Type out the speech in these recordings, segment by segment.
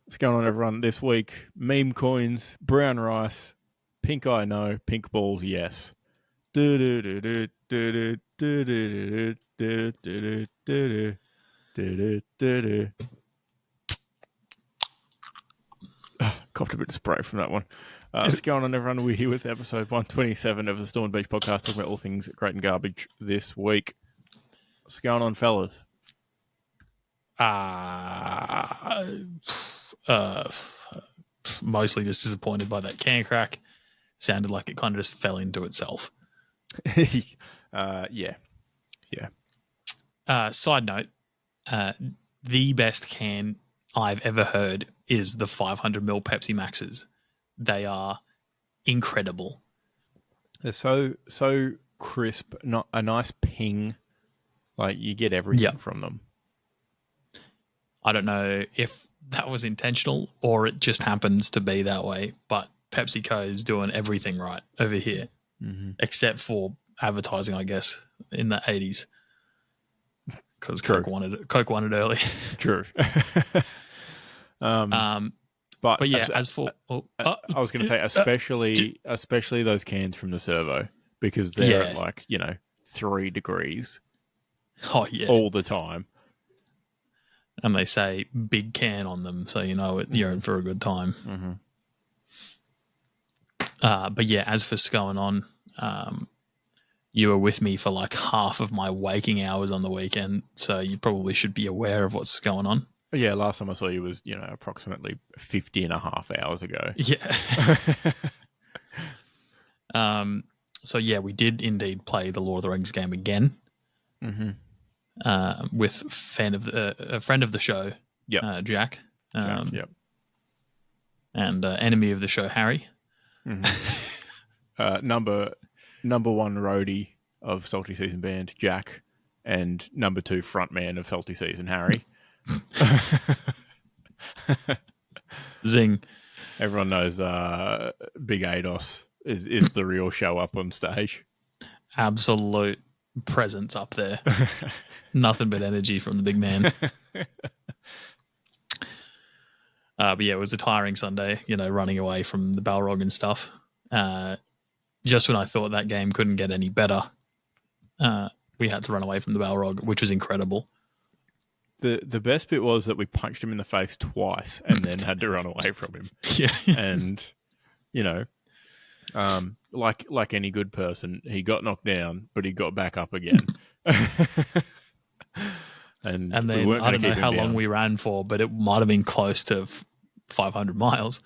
What's going on, everyone? This week, meme coins, brown rice, pink eye no, pink balls yes. Coughed a bit of spray from that one. What's going on, everyone? We're here with episode 127 of the Storm Beach podcast, talking about all things great and garbage this week. What's going on, fellas? Mostly just disappointed by that can crack. Sounded like it kind of just fell into itself. Yeah. Side note, the best can I've ever heard is the 500ml Pepsi Maxes. They are incredible. They're so crisp, not a nice ping. Like, you get everything from them. I don't know if that was intentional or it just happens to be that way, but PepsiCo is doing everything right over here, except for advertising, I guess, in the 80s. Because Coke won it early. True. But yeah, I was going to say, especially those cans from the servo, because they're at like 3 degrees. Oh yeah, all the time. And they say big can on them, so you know you're in for a good time. But yeah, as for what's going on, you were with me for like half of my waking hours on the weekend, so you probably should be aware of what's going on. Yeah, last time I saw you was, approximately 50 and a half hours ago. Yeah. So yeah, we did indeed play the Lord of the Rings game again. With a friend of the show, Jack. Jack. And enemy of the show, Harry. Number one roadie of Salty Season Band, Jack, and number 2 frontman of Salty Season, Harry. Zing. Everyone knows Big Ados is the real show up on stage. Absolute presence up there. Nothing but energy from the big man. But yeah, it was a tiring Sunday, running away from the Balrog and stuff. Just when I thought that game couldn't get any better, we had to run away from the Balrog, which was incredible. The best bit was that we punched him in the face twice and then had to run away from him. Yeah. And, like any good person, he got knocked down, but he got back up again. and then I don't know how long we ran for, but it might have been close to 500 miles.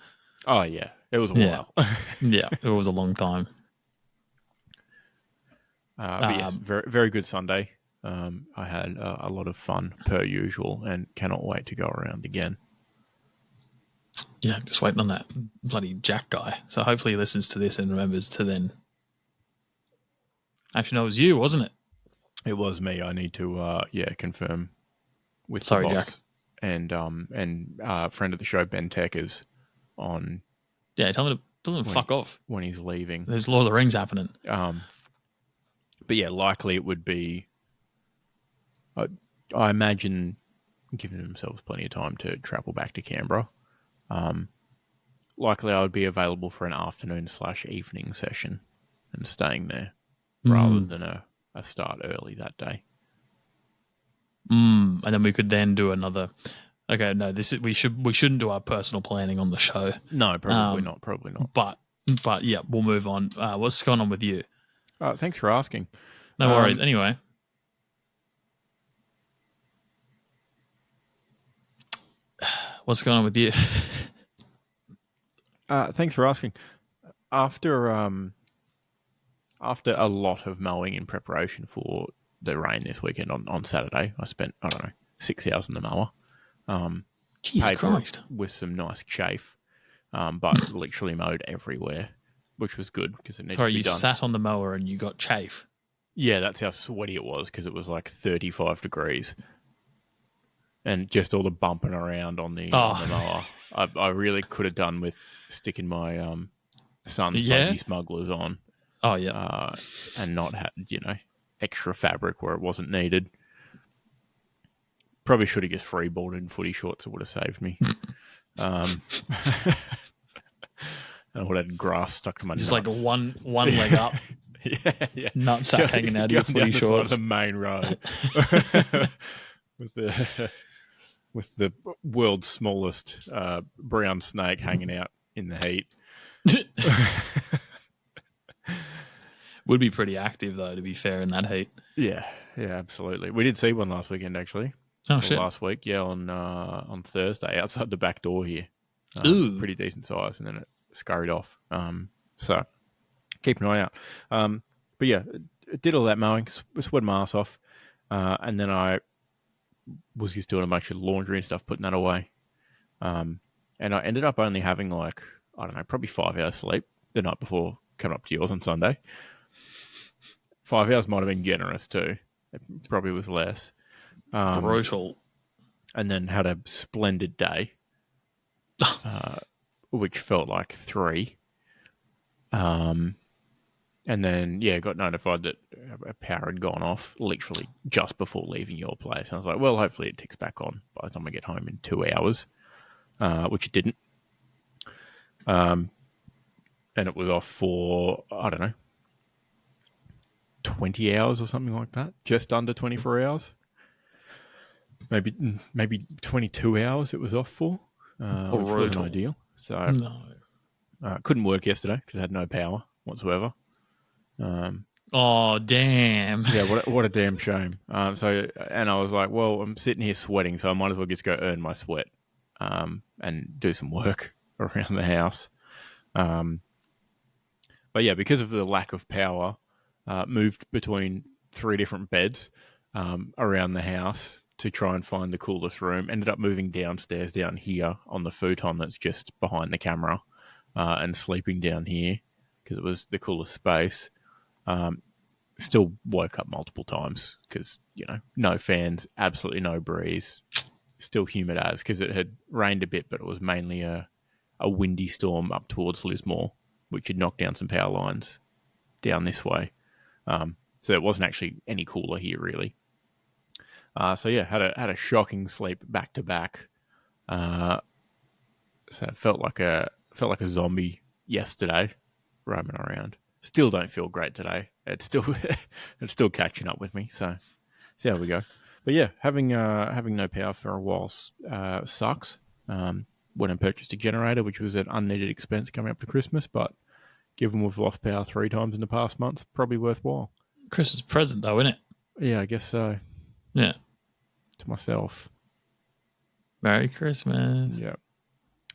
Oh, yeah. It was a while. Yeah, it was a long time. But yes, very, very good Sunday. I had a lot of fun per usual and cannot wait to go around again. Yeah, just waiting on that bloody Jack guy. So hopefully he listens to this and remembers to then. Actually, no, it was you, wasn't it? It was me. I need to confirm with the boss. Jack. And friend of the show, Ben Teckers, on. Yeah, tell him to fuck off when he's leaving. There's Lord of the Rings happening. But yeah, likely it would be. I imagine, giving themselves plenty of time to travel back to Canberra. Likely I would be available for an afternoon/evening session and staying there rather than a start early that day. And then we could then do another. Okay, no, we shouldn't do our personal planning on the show. No, probably not. Probably not. But yeah, we'll move on. What's going on with you? Thanks for asking. No worries. Anyway. What's going on with you? Thanks for asking. After a lot of mowing in preparation for the rain this weekend on Saturday, I spent 6 hours on the mower. Jesus Christ! With some nice chafe, but literally mowed everywhere, which was good because it needed to be done. You sat on the mower and you got chafe. Yeah, that's how sweaty it was because it was like 35 degrees. And just all the bumping around on the mower. I really could have done with sticking my son's Buggy Smugglers on. Oh, yeah. And not had, extra fabric where it wasn't needed. Probably should have just freeboarded in footy shorts. It would have saved me. And I would have had grass stuck to my Just nuts. like one leg up. Yeah. Nutsack hanging out of your footy shorts. The main road. with the world's smallest brown snake hanging out in the heat. Would be pretty active though, to be fair, in that heat. Yeah, absolutely. We did see one last weekend actually. Oh shit! Last week, on Thursday outside the back door here. Ooh, pretty decent size, and then it scurried off. So keep an eye out. But yeah, it did all that mowing, sweated my ass off, and then I was just doing a bunch of laundry and stuff, putting that away. And I ended up only having probably 5 hours sleep the night before coming up to yours on Sunday. 5 hours might have been generous too. It probably was less. brutal. And then had a splendid day, which felt like 3. And then, got notified that a power had gone off literally just before leaving your place. And I was like, well, hopefully it ticks back on by the time I get home in 2 hours, which it didn't. And it was off for, 20 hours or something like that. Just under 24 hours. Maybe 22 hours it was off for, which wasn't ideal. So couldn't work yesterday because I had no power whatsoever. Oh, damn. Yeah, what a damn shame. And I was like, well, I'm sitting here sweating, so I might as well just go earn my sweat and do some work around the house. But yeah, because of the lack of power, moved between 3 different beds around the house to try and find the coolest room. Ended up moving downstairs down here on the futon that's just behind the camera and sleeping down here because it was the coolest space. Still woke up multiple times because, no fans, absolutely no breeze. Still humid as because it had rained a bit, but it was mainly a windy storm up towards Lismore, which had knocked down some power lines down this way. So it wasn't actually any cooler here, really. Had a shocking sleep back to back. So it felt like a zombie yesterday, roaming around. Still don't feel great today. It's still catching up with me. So see how we go. But yeah, having no power for a while sucks. Went and purchased a generator, which was an unneeded expense coming up to Christmas, but given we've lost power 3 times in the past month, probably worthwhile. Christmas present though, isn't it? Yeah, I guess so. Yeah. To myself. Merry Christmas. Yeah.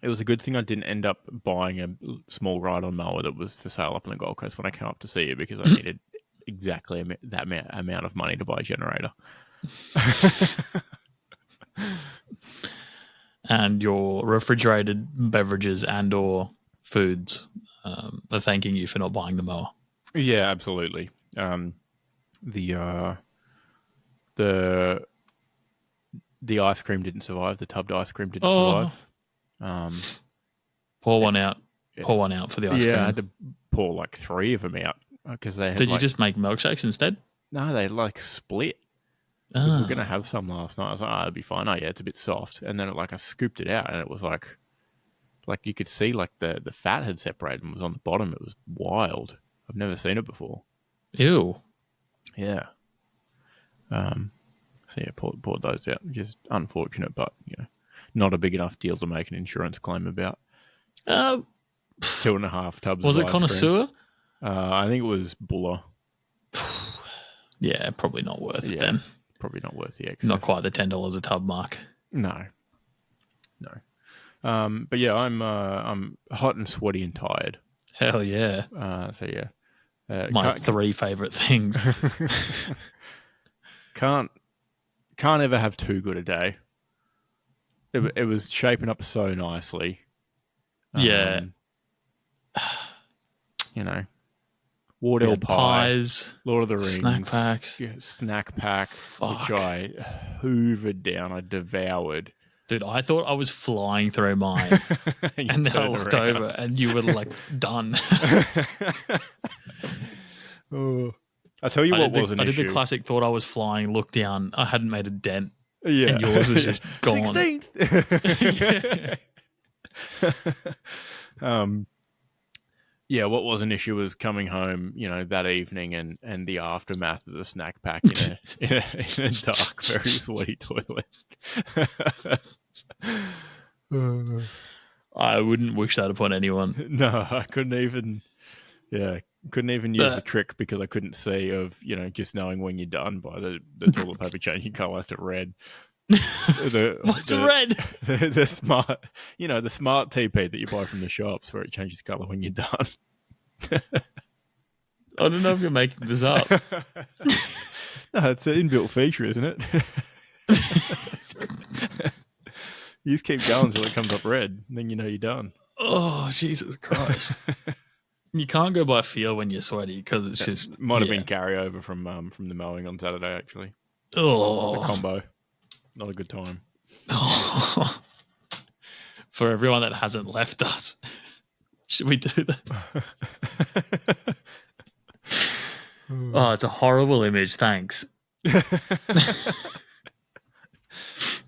It was a good thing I didn't end up buying a small ride-on mower that was for sale up on the Gold Coast when I came up to see you because I needed exactly that amount of money to buy a generator. And your refrigerated beverages and or foods are thanking you for not buying the mower. Yeah, absolutely. The ice cream didn't survive. The tubbed ice cream didn't survive. Pour one out. Yeah. Pour one out for the ice cream. Yeah, I had to pour like 3 of them out because they had. Did you just make milkshakes instead? No, they split. We were going to have some last night. I was like, it'll be fine. Oh, yeah, it's a bit soft. And then I scooped it out and it was like you could see the fat had separated and was on the bottom. It was wild. I've never seen it before. Ew. Yeah. Poured those out, which is unfortunate, but, not a big enough deal to make an insurance claim about. 2.5 tubs was of it ice connoisseur? Cream. I think it was Buller. Yeah, probably not worth it then. Probably not worth the excess. Not quite the $10 a tub mark. No. But yeah, I'm hot and sweaty and tired. Hell yeah. My 3 favourite things. Can't ever have too good a day. It was shaping up so nicely. Yeah. Wardell pies, Lord of the Rings, snack packs. Yeah, snack pack, Fuck. which I hoovered down. I devoured. Dude, I thought I was flying through mine, and then I looked over, and you were done. I'll tell you what was an issue. I did the classic thought I was flying, looked down, I hadn't made a dent, yeah. and yours was just gone. 16th. Yeah, what was an issue was coming home, that evening and the aftermath of the snack pack in a dark, very sweaty toilet. I wouldn't wish that upon anyone. No, I couldn't even use the trick because I couldn't see of, just knowing when you're done by the toilet paper changing colour to red. What's red? The smart, the smart TP that you buy from the shops where it changes colour when you're done. I don't know if you're making this up. No, it's an inbuilt feature, isn't it? You just keep going until it comes up red, and then you know you're done. Oh, Jesus Christ. You can't go by feel when you're sweaty because it's just... Might have been carryover from the mowing on Saturday, actually. Oh. The combo. Not a good time. Oh. For everyone that hasn't left us, should we do that? Oh, it's a horrible image. Thanks.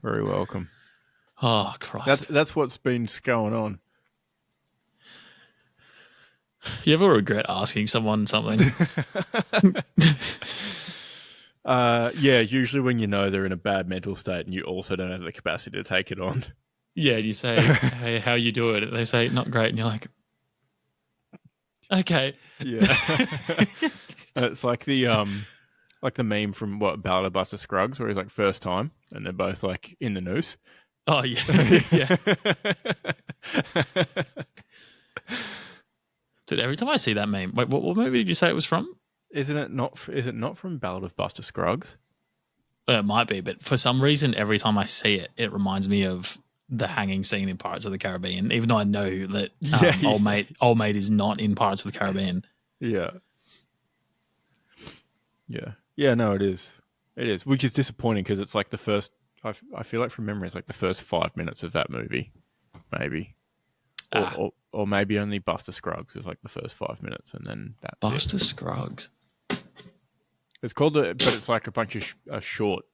Very welcome. Oh, Christ. That's what's been going on. You ever regret asking someone something? Yeah, usually when you know they're in a bad mental state and you also don't have the capacity to take it on. Yeah, you say, hey, how you doing? And they say, not great. And you're like, okay. Yeah. It's like the meme from Ballad of Buster Scruggs where he's like first time and they're both like in the noose. Oh, yeah. Yeah. Dude, every time I see that meme, wait, what movie did you say it was from? Is it not from Ballad of Buster Scruggs? It might be, but for some reason, every time I see it, it reminds me of the hanging scene in Pirates of the Caribbean, even though I know that old mate is not in Pirates of the Caribbean. Yeah. Yeah. Yeah, no, it is. It is, which is disappointing because it's like the first, I feel like from memory, it's like the first 5 minutes of that movie, maybe. Or maybe only Buster Scruggs is like the first 5 minutes and then that's Buster Scruggs. It's called, but it's like a bunch of short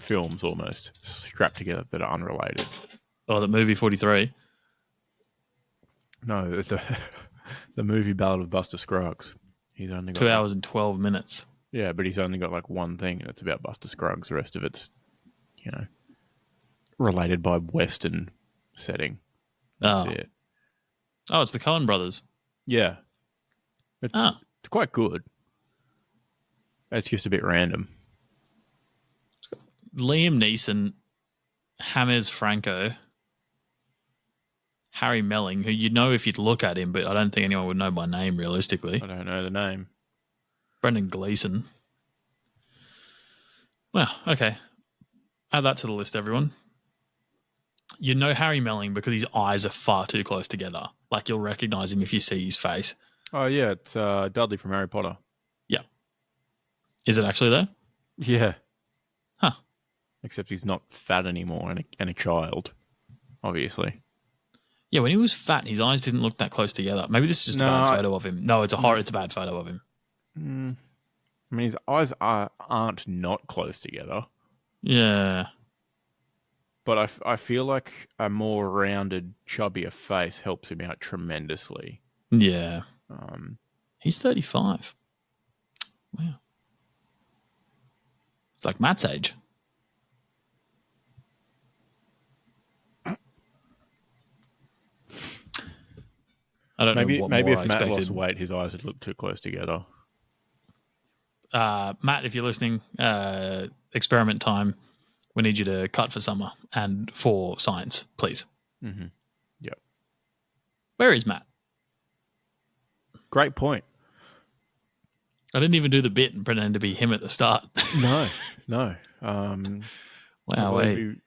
films almost strapped together that are unrelated. Oh, the movie 43? No, the movie Ballad of Buster Scruggs. He's only got 2 hours and 12 minutes. Yeah, but he's only got like one thing and it's about Buster Scruggs. The rest of it's, related by Western setting. That's it. Oh, it's the Coen brothers. Yeah. It's quite good. It's just a bit random. Liam Neeson, James Franco, Harry Melling, who you'd know if you'd look at him, but I don't think anyone would know by name realistically. I don't know the name. Brendan Gleeson. Well, okay. Add that to the list, everyone. You know Harry Melling because his eyes are far too close together. Like you'll recognize him if you see his face. Oh, yeah. It's Dudley from Harry Potter. Yeah. Is it actually there? Yeah. Huh. Except he's not fat anymore and a child, obviously. Yeah, when he was fat, his eyes didn't look that close together. Maybe this is just a bad photo of him. No, it's a bad photo of him. I mean, his eyes aren't not close together. Yeah. But I feel like a more rounded, chubbier face helps him out tremendously. Yeah. He's 35. Wow. It's like Matt's age. I don't know what maybe more if I Matt lost expected. weight, his eyes would look too close together. Matt, if you're listening, experiment time. We need you to cut for summer and for science, please. Mm-hmm. Yep. Where is Matt? Great point. I didn't even do the bit and pretend to be him at the start. No. Wow.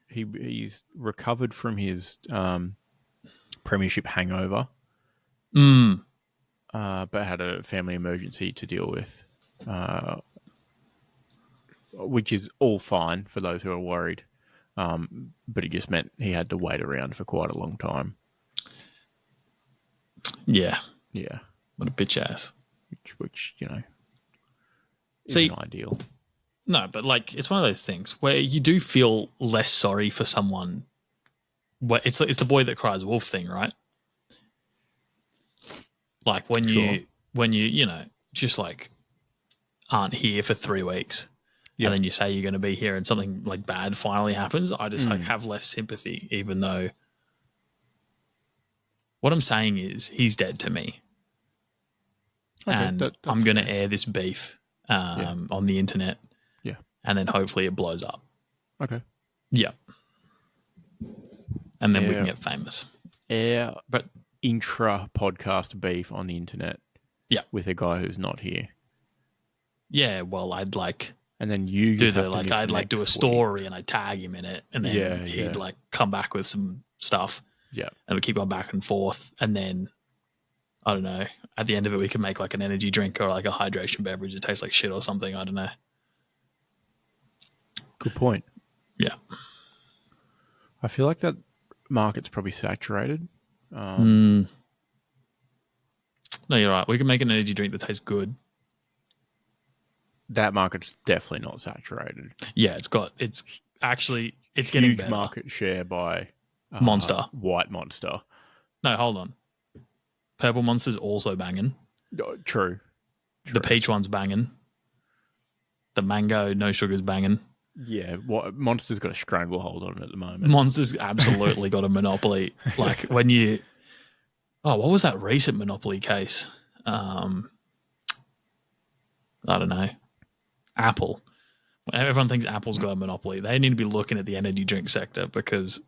He's recovered from his premiership hangover, but had a family emergency to deal with, which is all fine for those who are worried. But it just meant he had to wait around for quite a long time. Yeah. Yeah. What a bitch ass. Which isn't See, ideal. No, but like it's one of those things where you do feel less sorry for someone it's the boy that cries wolf thing, right? Like when you just like aren't here for 3 weeks, and then you say you're going to be here, and something like bad finally happens. I just like have less sympathy, even though what I'm saying is he's dead to me, and I'm going to air this beef on the internet, and then hopefully it blows up. Okay. Yeah. And then we can get famous. Air, but intra podcast beef on the internet. Yeah. With a guy who's not here. Yeah, well, I'd like, and then you do the like, I'd like do a story and I'd tag him in it, and then he'd like come back with some stuff. Yeah, and we keep going back and forth, and then I don't know. At the end of it, we can make like an energy drink or like a hydration beverage that tastes like shit or something. I don't know. Good point. Yeah, I feel like that market's probably saturated. No, you're right. We can make an energy drink that tastes good. That market's definitely not saturated. Yeah, it's getting better. Market share by Monster. White Monster. No, hold on. Purple Monster's also banging. True. The peach one's banging. The mango no sugar's banging. Yeah, Monster's got a stranglehold on it at the moment. Monster's absolutely got a monopoly. Like when you... Oh, what was that recent monopoly case? I don't know. Apple. Everyone thinks Apple's got a monopoly. They need to be looking at the energy drink sector, because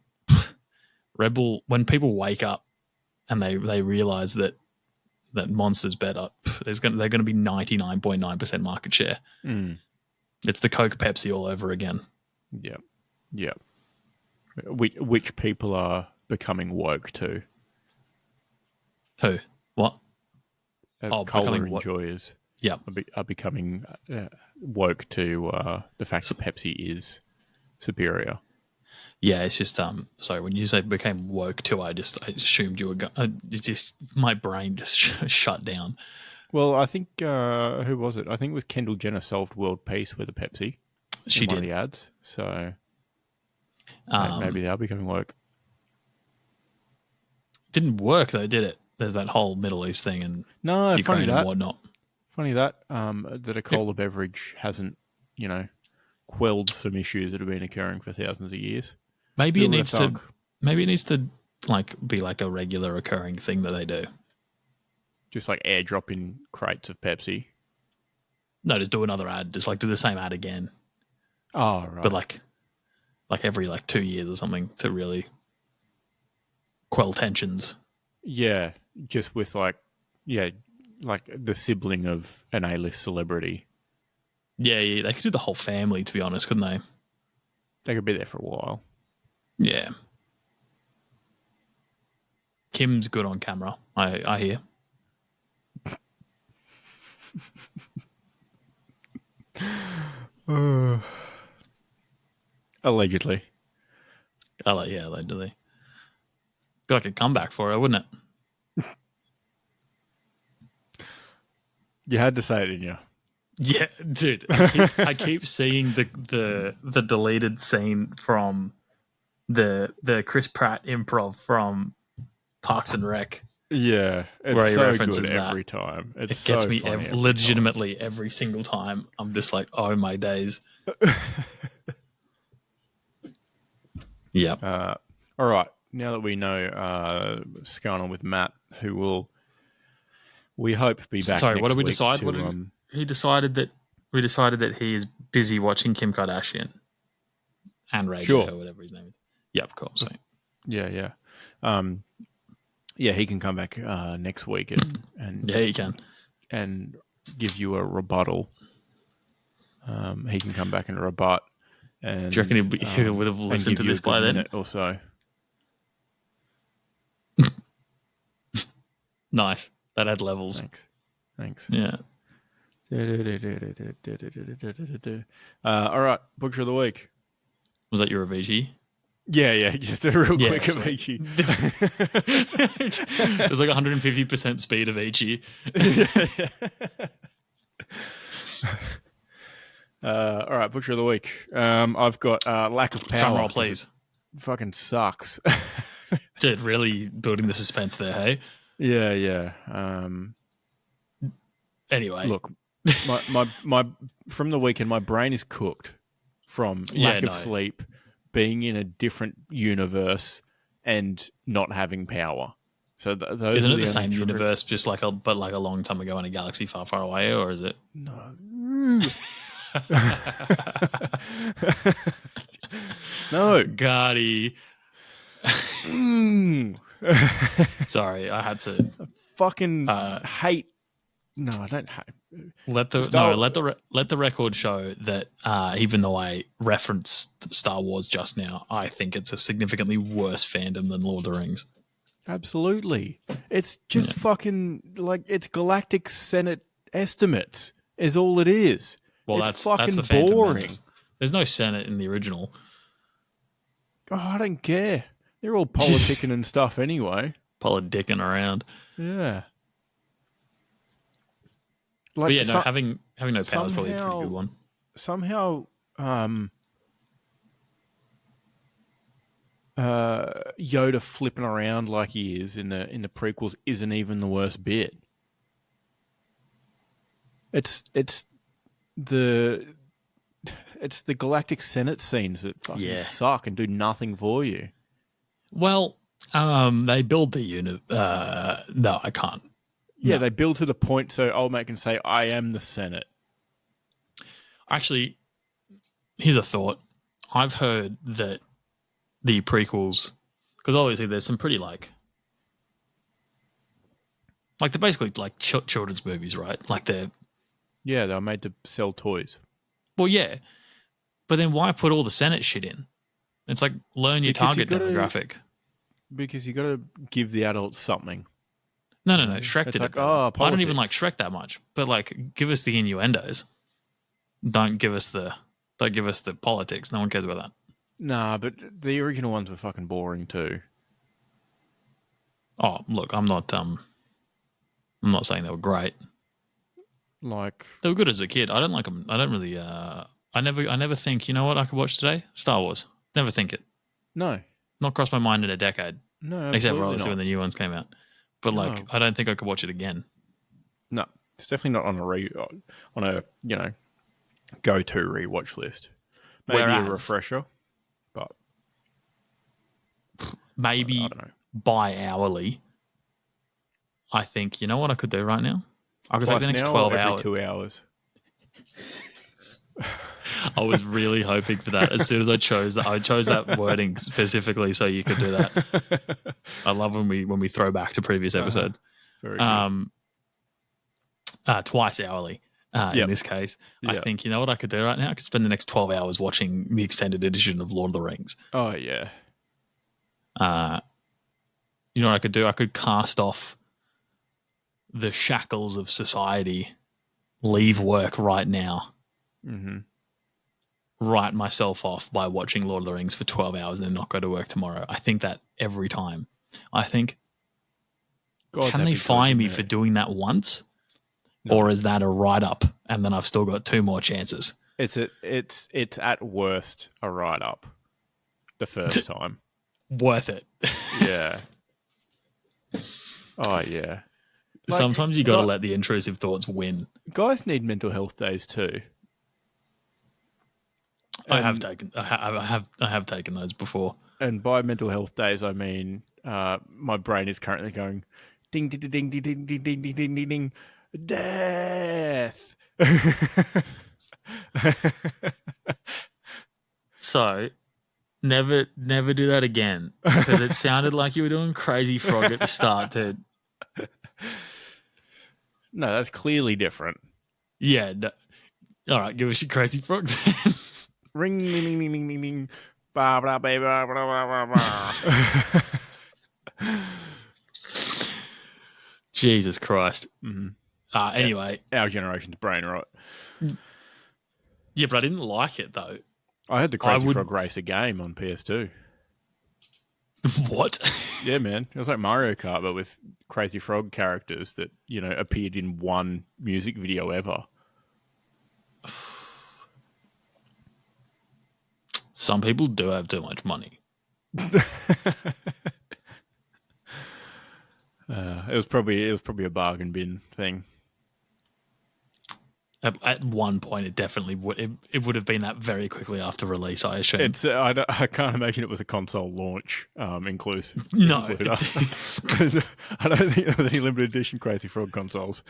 Red Bull, when people wake up and they realize that Monster's better, they're going to be 99.9% market share. It's the Coke Pepsi all over again. Yeah. Which people are becoming woke to. Who? What? Cola enjoyers. Yeah, are becoming woke to the fact that Pepsi is superior. Yeah, it's just sorry, when you say became woke too, I assumed you were my brain just shut down. Well, I think who was it? I think it was Kendall Jenner solved world peace with a Pepsi. She did one of the ads, so maybe they are becoming woke. Didn't work though, did it? There's that whole Middle East thing and Ukraine and whatnot. Funny that a cola beverage hasn't, quelled some issues that have been occurring for thousands of years. Maybe it needs to like be like a regular occurring thing that they do. Just like airdropping crates of Pepsi. No, just do another ad. Just like do the same ad again. Oh, right. But like every 2 years or something to really quell tensions. Yeah, just with like the sibling of an A-list celebrity. Yeah, they could do the whole family, to be honest, couldn't they? They could be there for a while. Yeah. Kim's good on camera, I hear. Allegedly. Allegedly. Be like a comeback for her, wouldn't it? You had to say it, didn't you? Yeah, dude. I keep seeing the deleted scene from the Chris Pratt improv from Parks and Rec. Yeah, it's where he so references good every that. time. It gets me legitimately every single time. I'm just like, oh my days. Yeah. All right. Now that we know what's going on with Matt, who will, we hope, be back. Sorry, next what did we week decide? to, we decided that he is busy watching Kim Kardashian and Ray or whatever his name is. Yep, cool. So. Yeah. Yeah, he can come back next week and yeah, he can, and give you a rebuttal. He can come back and rebut. And, do you reckon he would have listened to this by then? Or so. Nice. That had levels. Thanks. Yeah. All right, Butcher of the Week. Was that your Avicii? Yeah, just a real quick Avicii. There's like 150% speed Avicii. All right, Butcher of the Week. I've got lack of power. Drum roll, please. fucking sucks. Dude, really building the suspense there, hey? Yeah. Anyway. Look, my from the weekend, my brain is cooked from lack of sleep, being in a different universe, and not having power. So those isn't are it the only same three... universe, just like a long time ago in a galaxy far, far away, or is it? No. No, Gotti. Sorry, I had to. Fucking hate. No, I don't hate. Let the record show that even though I referenced Star Wars just now, I think it's a significantly worse fandom than Lord of the Rings. Absolutely, it's just fucking like it's Galactic Senate estimates is all it is. Well, it's that's the boring. There's no Senate in the original. Oh, I don't care. They're all politicking and stuff anyway. Politicking around. Yeah. Like, but yeah, no, having no power is probably a pretty good one. Somehow, Yoda flipping around like he is in the prequels isn't even the worst bit. It's the Galactic Senate scenes that fucking suck and do nothing for you. Well, they build the unit. No, I can't. Yeah, they build to the point so old mate can say, "I am the Senate." Actually, here's a thought. I've heard that the prequels, because obviously there's some pretty like they're basically like children's movies, right? Like they're made to sell toys. Well, yeah, but then why put all the Senate shit in? It's like learn your target demographic. Because you got to give the adults something. No. Shrek did it. I don't even like Shrek that much, but like, give us the innuendos. Don't give us the politics. No one cares about that. Nah, but the original ones were fucking boring too. Oh, look, I'm not saying they were great. Like they were good as a kid. I don't like them. I don't really. I never think. You know what I could watch today? Star Wars. Never think it. No. Not crossed my mind in a decade. No, except for obviously when the new ones came out. But like, I don't think I could watch it again. No, it's definitely not on a go-to rewatch list. Maybe a refresher, but maybe bi-hourly. I think, you know what I could do right now? I could take the next 12 hours. Every 2 hours. I was really hoping for that. As soon as I chose that wording specifically so you could do that. I love when we throw back to previous episodes. Very good. Twice hourly. In this case, I think, you know what I could do right now? I could spend the next 12 hours watching the extended edition of Lord of the Rings. Oh, yeah. You know what I could do? I could cast off the shackles of society, leave work right now, write myself off by watching Lord of the Rings for 12 hours and then not go to work tomorrow. I think that every time. I think, can they fire me for doing that once? No. Or is that a write-up and then I've still got 2 more chances? It's at worst a write-up the first time. Worth it. Yeah. Oh, yeah. Like, sometimes you got to let the intrusive thoughts win. Guys need mental health days too. I have taken those before. And by mental health days, I mean my brain is currently going ding ding ding ding ding ding ding ding ding ding ding. Death. So, never do that again, because it sounded like you were doing Crazy Frog at the start, dude. No, that's clearly different. Yeah. No. All right, give us your Crazy Frog. Ring, ding, ding, ding, ding, ding. Ba, ba, ba, ba, ba, ba, ba. Jesus Christ. Mm-hmm. Anyway. Our generation's brain, right? Yeah, but I didn't like it, though. I had the Crazy Frog Racer game on PS2. What? Yeah, man. It was like Mario Kart, but with Crazy Frog characters that, appeared in one music video ever. Some people do have too much money. It was probably a bargain bin thing. At one point, it definitely would. It would have been that very quickly after release, I assume. It's I can't imagine it was a console launch inclusive. No. I don't think there was any limited edition Crazy Frog consoles.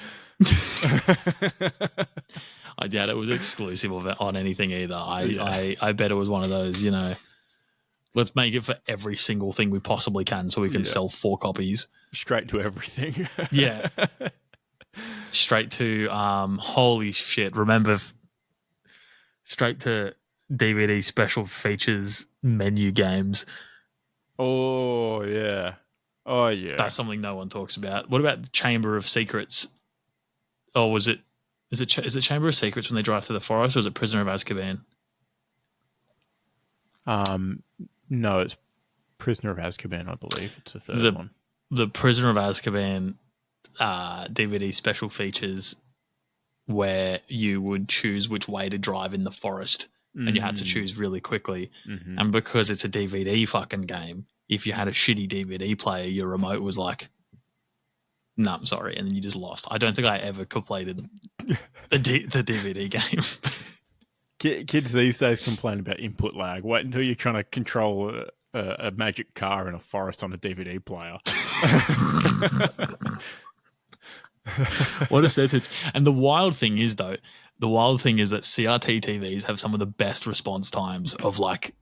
I doubt it was exclusive of it on anything either. Yeah. I bet it was one of those, you know, let's make it for every single thing we possibly can so we can sell 4 copies. Straight to everything. Yeah. Straight to, holy shit, remember, straight to DVD special features menu games. Oh, yeah. Oh, yeah. That's something no one talks about. What about the Chamber of Secrets? Or is it Chamber of Secrets when they drive through the forest, or is it Prisoner of Azkaban? No, it's Prisoner of Azkaban, I believe. It's the third one. The Prisoner of Azkaban DVD special features where you would choose which way to drive in the forest, and you had to choose really quickly. Mm-hmm. And because it's a DVD fucking game, if you had a shitty DVD player, your remote was like, no, I'm sorry, and then you just lost. I don't think I ever completed the DVD game. Kids these days complain about input lag. Wait until you're trying to control a magic car in a forest on a DVD player. What a sentence. And the wild thing is that CRT TVs have some of the best response times of like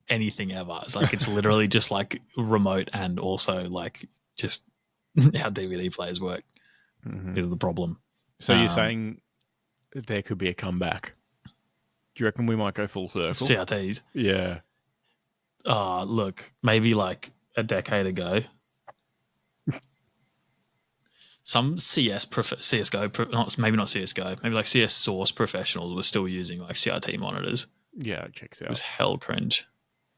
anything ever. It's like it's literally just like remote and also like just how DVD players work is the problem. So you're saying there could be a comeback? Do you reckon we might go full circle? CRTs? Yeah. Look, maybe like a decade ago, some CSGO, maybe not CSGO, maybe like CS Source professionals were still using like CRT monitors. Yeah, it checks out. It was hell cringe.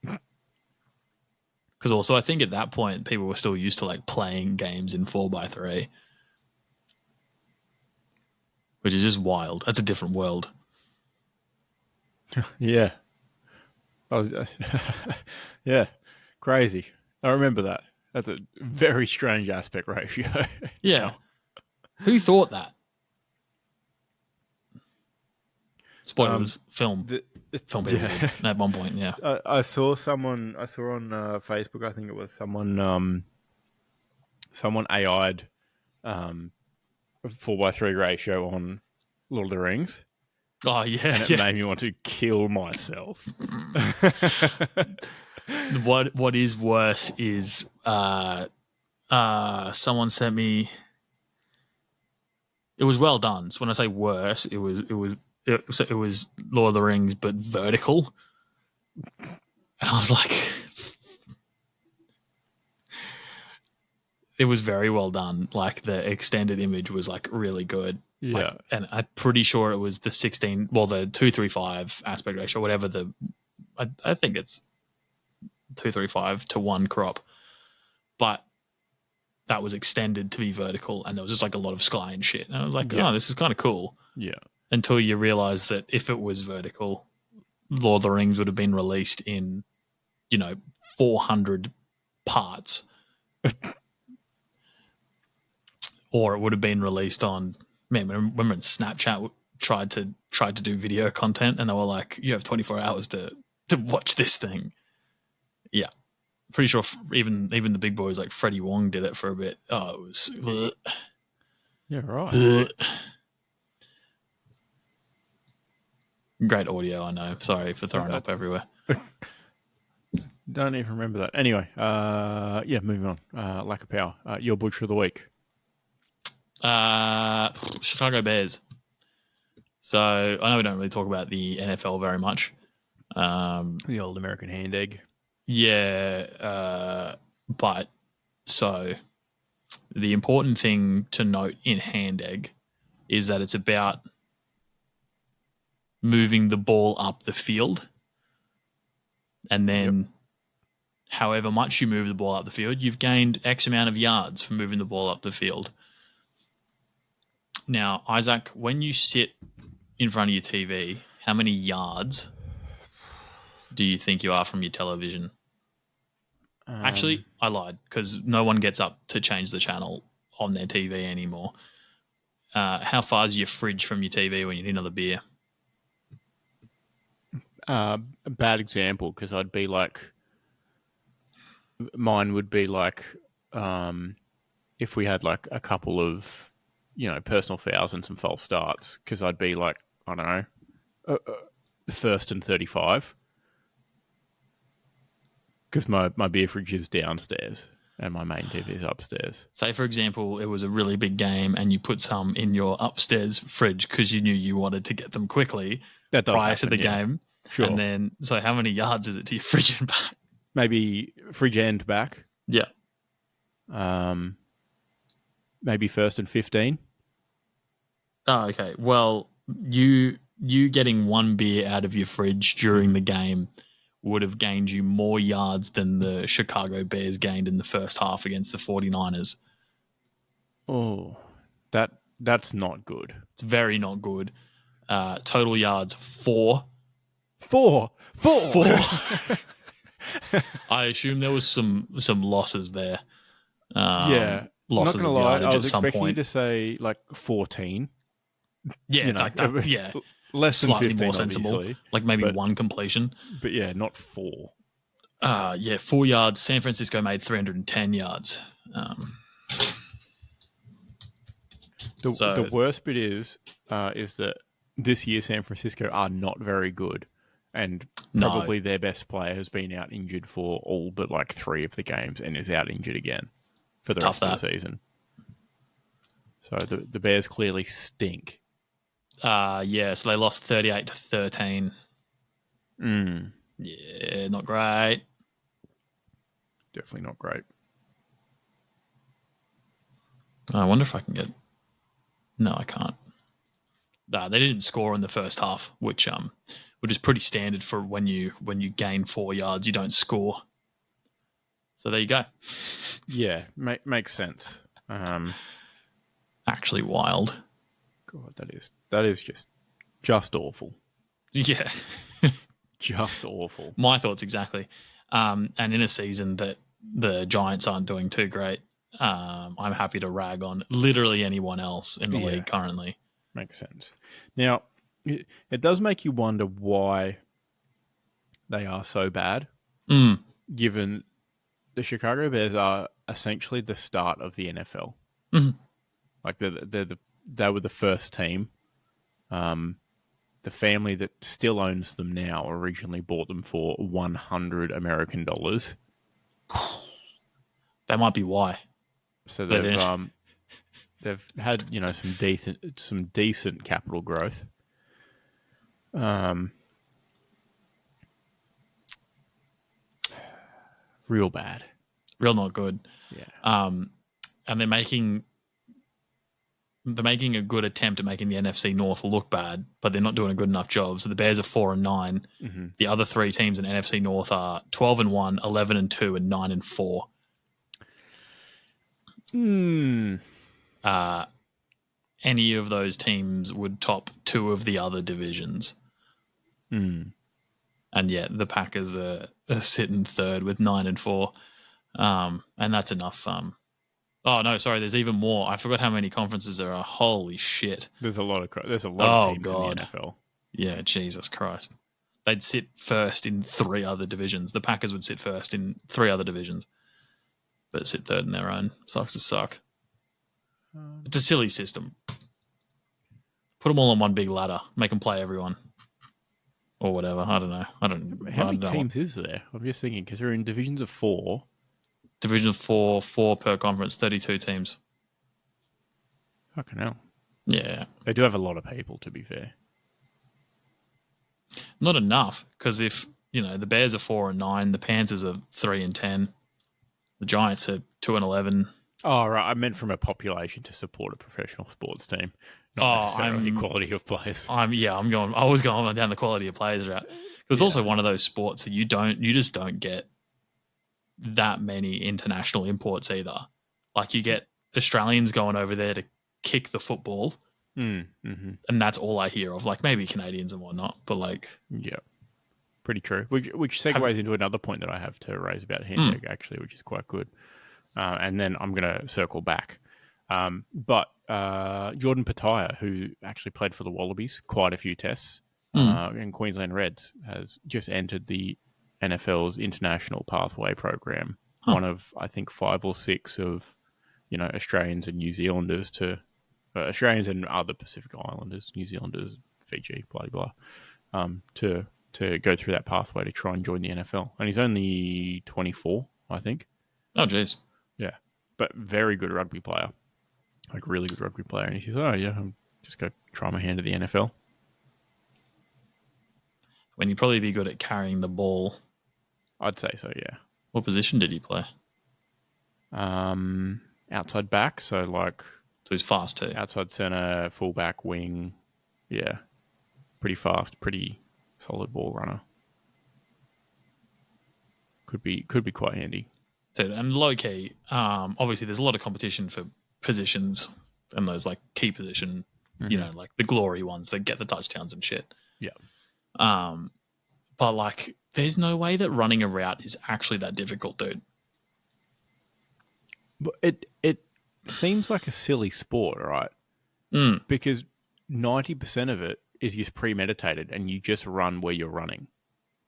Because also, I think at that point, people were still used to like playing games in 4x3, which is just wild. That's a different world. Yeah. Yeah. Crazy. I remember that. That's a very strange aspect ratio. Yeah. Who thought that? Spoilers. Film people at one point, yeah. I saw on Facebook, I think it was someone AI'd 4x3 ratio on Lord of the Rings. Oh, yeah. And it made me want to kill myself. What is worse is someone sent me. It was well done. So when I say worse, it was Lord of the Rings but vertical. And I was like, it was very well done. Like the extended image was like really good. Yeah. Like, and I'm pretty sure it was the 2:35 aspect ratio, whatever I think it's 2:35 to 1 crop. But that was extended to be vertical, and there was just like a lot of sky and shit. And I was like, oh, this is kind of cool. Yeah. Until you realize that if it was vertical, Lord of the Rings would have been released in, 400 parts. Or it would have been released on, remember when Snapchat tried to do video content and they were like, you have 24 hours to watch this thing. Yeah. Pretty sure even the big boys like Freddie Wong did it for a bit. Oh, it was... Yeah, right. Great audio, I know. Sorry for throwing up everywhere. Don't even remember that. Anyway, moving on. Lack of power. Your butcher of the week. Chicago Bears. So I know we don't really talk about the NFL very much. The old American hand egg. Yeah, but so the important thing to note in hand egg is that it's about moving the ball up the field, and then however much you move the ball up the field, you've gained X amount of yards from moving the ball up the field. Now, Isaac, when you sit in front of your TV, how many yards do you think you are from your television? Actually, I lied because no one gets up to change the channel on their TV anymore. How far is your fridge from your TV when you need another beer? A bad example, because I'd be like, mine would be like, if we had like a couple of, personal fouls and some false starts, because I'd be like, I don't know, first and 35, because my beer fridge is downstairs and my main TV is upstairs. Say, for example, it was a really big game and you put some in your upstairs fridge because you knew you wanted to get them quickly prior to the game. Sure. And then, so how many yards is it to your fridge and back? Maybe fridge end back. Yeah. Maybe first and 15. Oh, okay. Well, you getting one beer out of your fridge during the game would have gained you more yards than the Chicago Bears gained in the first half against the 49ers. Oh, that's not good. It's very not good. Total yards, 4. 4. I assume there was some losses there. Yeah. Losses not of gonna lie, yardage I was at some expecting point. you to say like 14. Yeah, yeah. Less than Slightly 15, more sensible. obviously. Like maybe one completion. But yeah, not 4. 4 yards. San Francisco made 310 yards. The worst bit is that this year San Francisco are not very good, and probably their best player has been out injured for all but like 3 of the games and is out injured again for the rest of the season. So the Bears clearly stink. So they lost 38-13. Mm. Yeah, not great. Definitely not great. I wonder if I can get... No, I can't. They didn't score in the first half, which is pretty standard for when you gain 4 yards, you don't score. So there you go. Yeah, makes sense. Actually wild. God, that is just awful. Yeah. Just awful. My thoughts exactly. And in a season that the Giants aren't doing too great, I'm happy to rag on literally anyone else in the league currently. Makes sense. Now, it does make you wonder why they are so bad, given the Chicago Bears are essentially the start of the NFL. Mm-hmm. Like they were the first team. The family that still owns them now originally bought them for $100 American. That might be why. So they've had some decent capital growth. Real bad. Real not good. Yeah. And they're making a good attempt at making the NFC North look bad, but they're not doing a good enough job. So the Bears are 4-9. Mm-hmm. The other 3 teams in NFC North are 12-1, 11-2, and 9-4. Any of those teams would top 2 of the other divisions. And yet the Packers are sitting third with 9-4. And that's enough. Oh no, sorry. There's even more. I forgot how many conferences there are. Holy shit! There's a lot of teams in the NFL. Yeah, Jesus Christ. They'd sit first in 3 other divisions. The Packers would sit first in 3 other divisions, but sit third in their own. Sucks to suck. It's a silly system. Put them all on one big ladder. Make them play everyone, or whatever. I don't know. How many teams is there? I'm just thinking because they're in divisions of 4. Division of 4 per conference, 32 teams. Fucking hell. Yeah. They do have a lot of people, to be fair. Not enough, because if, the Bears are 4-9, the Panthers are 3-10, the Giants are 2-11. Oh, right. I meant from a population to support a professional sports team, not necessarily quality of players. I was going down the quality of players route. It's also one of those sports that you just don't get that many international imports either. Like you get Australians going over there to kick the football, and that's all I hear of. Like maybe Canadians and whatnot, but like, yeah, pretty true. Which segues into another point that I have to raise about hand egg, actually, which is quite good. And then I'm going to circle back. But Jordan Petaia, who actually played for the Wallabies quite a few tests, in Queensland Reds, has just entered the NFL's International Pathway Program. One of, I think, 5 or 6 of, Australians and New Zealanders Australians and other Pacific Islanders, New Zealanders, Fiji, blah, blah, to go through that pathway to try and join the NFL. And he's only 24, I think. Oh, jeez. Yeah. But very good rugby player. Like, really good rugby player. And he says, oh, yeah, I'm just going to try my hand at the NFL. When you'd probably be good at carrying the ball. I'd say so, yeah. What position did he play? Outside back, so So he's fast too. Outside centre, fullback, wing. Yeah. Pretty fast, pretty solid ball runner. Could be quite handy. So, and low key, obviously there's a lot of competition for positions and those key position, like the glory ones that get the touchdowns and shit. Yeah. But there's no way that running a route is actually that difficult, dude. But it seems like a silly sport, right? Because 90% of it is just premeditated and you just run where you're running.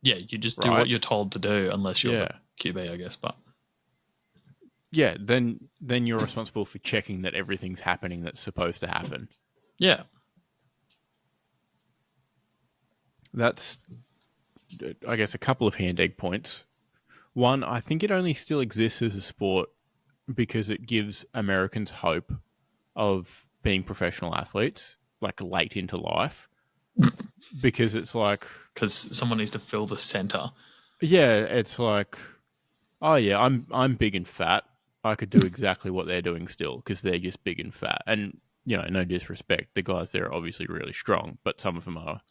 Yeah, you just do what you're told to do unless you're the QB, I guess. But yeah, then you're responsible for checking that everything's happening that's supposed to happen. Yeah. That's, I guess, a couple of hand egg points. One, I think it only still exists as a sport because it gives Americans hope of being professional athletes, late into life. Because it's because someone needs to fill the center. Yeah, it's oh yeah, I'm big and fat. I could do exactly what they're doing still because they're just big and fat. And, no disrespect, the guys there are obviously really strong, but some of them are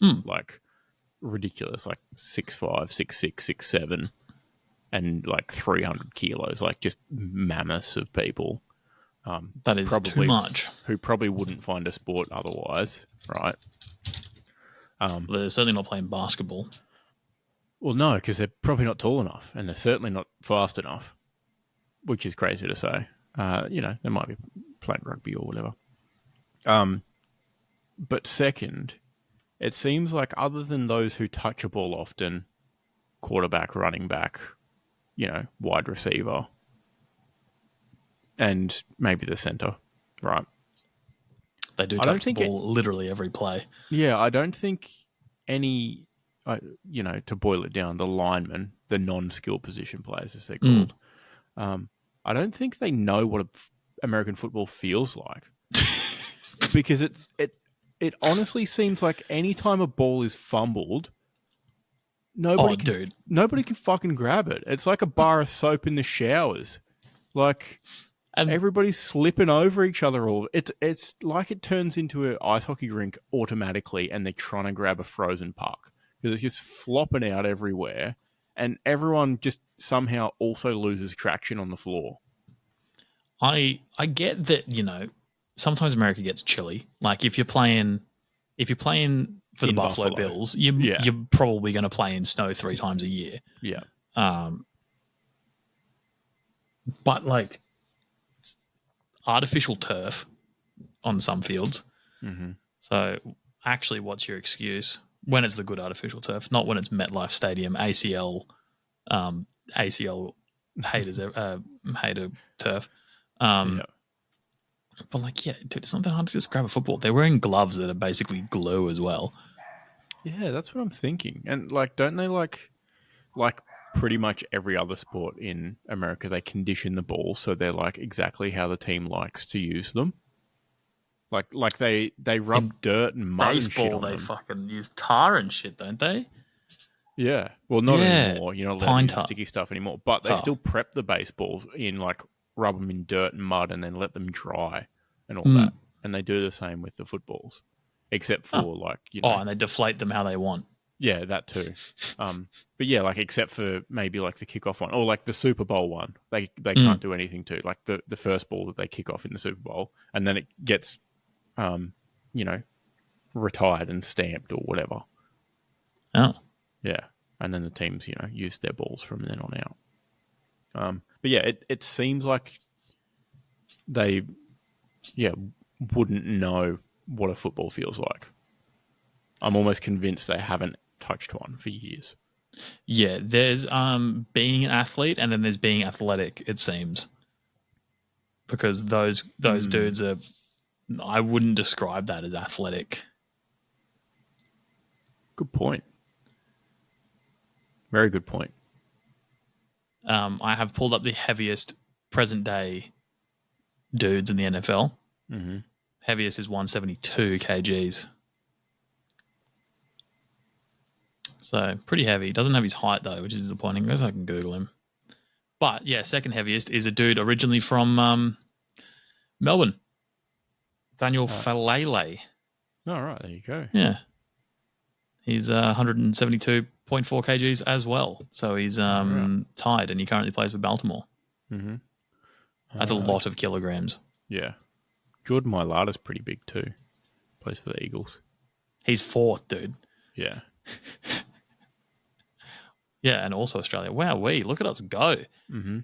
ridiculous, 6'5", 6'6", 6'7", and 300 kilos, just mammoths of people. That is probably too much. Who probably wouldn't find a sport otherwise, right? They're certainly not playing basketball. Well, no, because they're probably not tall enough, and they're certainly not fast enough, which is crazy to say. They might be playing rugby or whatever. But second, it seems like other than those who touch a ball often, quarterback, running back, wide receiver, and maybe the center, right? They do touch the ball literally every play. Yeah, I don't think any, to boil it down, the linemen, the non-skill position players, as they're called, I don't think they know what American football feels like. Because it honestly seems like any time a ball is fumbled, nobody can fucking grab it. It's like a bar of soap in the showers. And everybody's slipping over each other. It's like it turns into an ice hockey rink automatically, and they're trying to grab a frozen puck because it's just flopping out everywhere, and everyone just somehow also loses traction on the floor. I get that sometimes America gets chilly. If you're playing for the Buffalo Bills, you're probably going to play in snow 3 times a year. Yeah. But artificial turf on some fields. Mm-hmm. So actually, what's your excuse when it's the good artificial turf, not when it's MetLife Stadium, ACL haters, hater turf. But dude, it's not that hard to just grab a football. They're wearing gloves that are basically glue as well. Yeah, that's what I'm thinking. And don't they like pretty much every other sport in America, they condition the ball so they're exactly how the team likes to use them. They rub dirt and mud and shit on them. They fucking use tar and shit, don't they? Yeah. Well, not anymore. You're not allowed to use sticky stuff anymore. But they still prep the baseballs in rub them in dirt and mud and then let them dry and all that. And they do the same with the footballs, except for and they deflate them how they want. Yeah, that too. But yeah, except for maybe the kickoff one or the Super Bowl one, they can't do anything to the first ball that they kick off in the Super Bowl, and then it gets, retired and stamped or whatever. Oh, yeah. and then the teams, use their balls from then on out. But yeah, it seems like they, wouldn't know what a football feels like. I'm almost convinced they haven't touched one for years. Yeah, there's being an athlete, and then there's being athletic, it seems. Because those dudes are, I wouldn't describe that as athletic. Good point. Very good point. I have pulled up the heaviest present day dudes in the NFL. Mm-hmm. Heaviest is 172 kgs. So pretty heavy. Doesn't have his height though, which is disappointing. I guess I can Google him. But yeah, second heaviest is a dude originally from Melbourne. Daniel Falele. All right, there you go. Yeah. He's 172.4 kgs as well. So he's tied, and he currently plays for Baltimore. Mm-hmm. That's a lot of kilograms. Yeah. Jordan Mailata's pretty big too. Plays for the Eagles. He's fourth, dude. Yeah. Yeah, and also Australia. Wow, look at us go. Mm-hmm.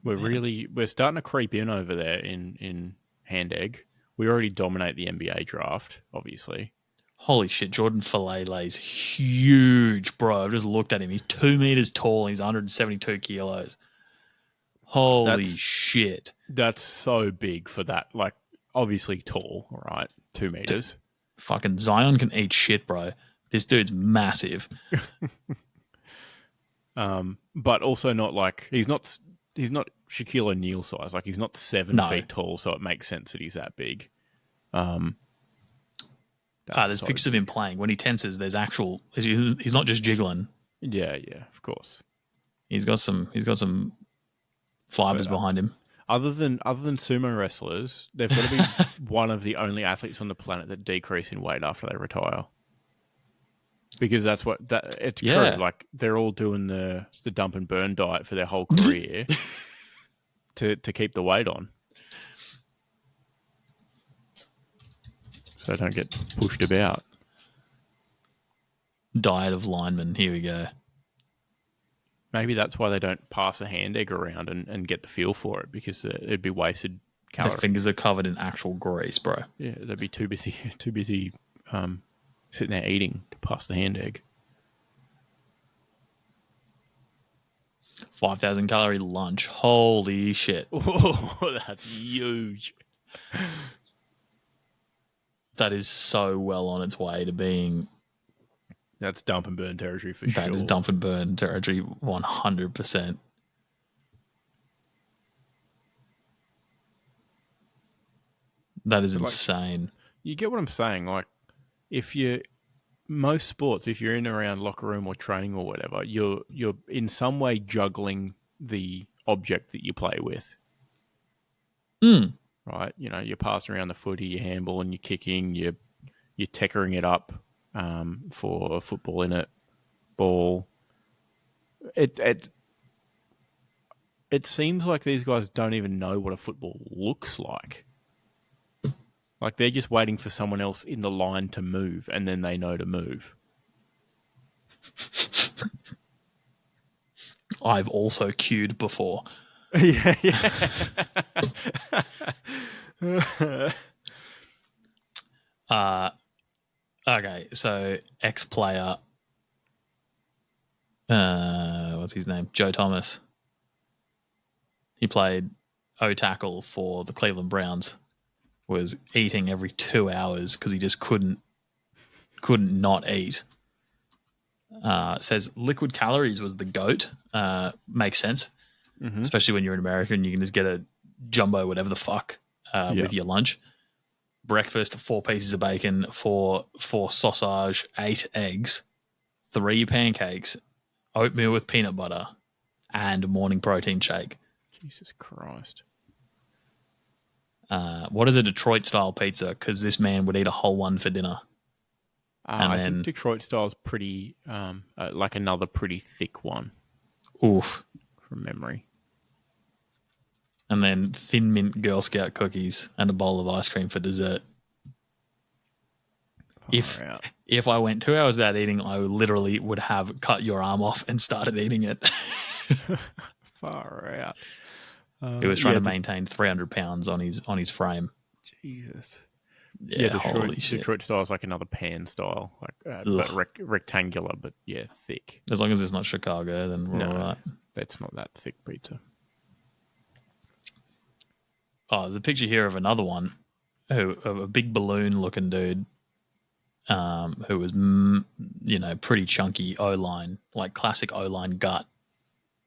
We're starting to creep in over there in hand egg. We already dominate the NBA draft, obviously. Holy shit, Jordan Falele's huge, bro. I've just looked at him. He's 2 meters tall and he's 172 kilos. Holy shit. That's so big for that. Like, obviously tall, all right? 2 meters. Fucking Zion can eat shit, bro. This dude's massive. But also not like he's not Shaquille O'Neal size. Like he's not 7 feet tall, so it makes sense that he's that big. There's pictures of him playing. When he tenses, there's actual. He's not just jiggling. Yeah, of course. He's got some fibers behind him. Other than sumo wrestlers, they've got to be one of the only athletes on the planet that decrease in weight after they retire. Because it's true. Like they're all doing the dump and burn diet for their whole career to keep the weight on, so they don't get pushed about. Diet of linemen. Here we go. Maybe that's why they don't pass a hand egg around and get the feel for it, because it'd be wasted calories. Their fingers are covered in actual grease, bro. Yeah, they'd be too busy sitting there eating to pass the hand egg. 5,000 calorie lunch. Holy shit. Oh, that's huge. That is so well on its way to being... That's dump and burn territory for sure. That is dump and burn territory 100%. That is insane. You get what I'm saying? Like, most sports, if you're in and around locker room or training or whatever, you're in some way juggling the object that you play with. Right? You're passing around the footy, you're handballing, you're kicking, you're techering it up for a football in it ball. It seems like these guys don't even know what a football looks like. Like they're just waiting for someone else in the line to move, and then they know to move. I've also queued before. Yeah. Okay, so ex-player, what's his name? Joe Thomas. He played O-tackle for the Cleveland Browns. Was eating every 2 hours because he just couldn't not eat. Says liquid calories was the GOAT. Makes sense, especially when you're in America and you can just get a jumbo whatever the fuck with your lunch. Breakfast, 4 pieces of bacon, 4 sausage, 8 eggs, 3 pancakes, oatmeal with peanut butter, and a morning protein shake. Jesus Christ. What is a Detroit-style pizza? Because this man would eat a whole one for dinner. I think Detroit-style is pretty, like another pretty thick one. Oof. From memory. And then Thin Mint Girl Scout cookies and a bowl of ice cream for dessert. if I went 2 hours without eating, I literally would have cut your arm off and started eating it. Far out. He was trying to maintain 300 pounds on his frame. Jesus. Yeah, holy shit. Detroit style is like another pan style, but rectangular, but thick. As long as it's not Chicago, then we're all right. That's not that thick pizza. Oh, the picture here of another one, a big balloon-looking dude, who was, pretty chunky O-line, like classic O-line gut.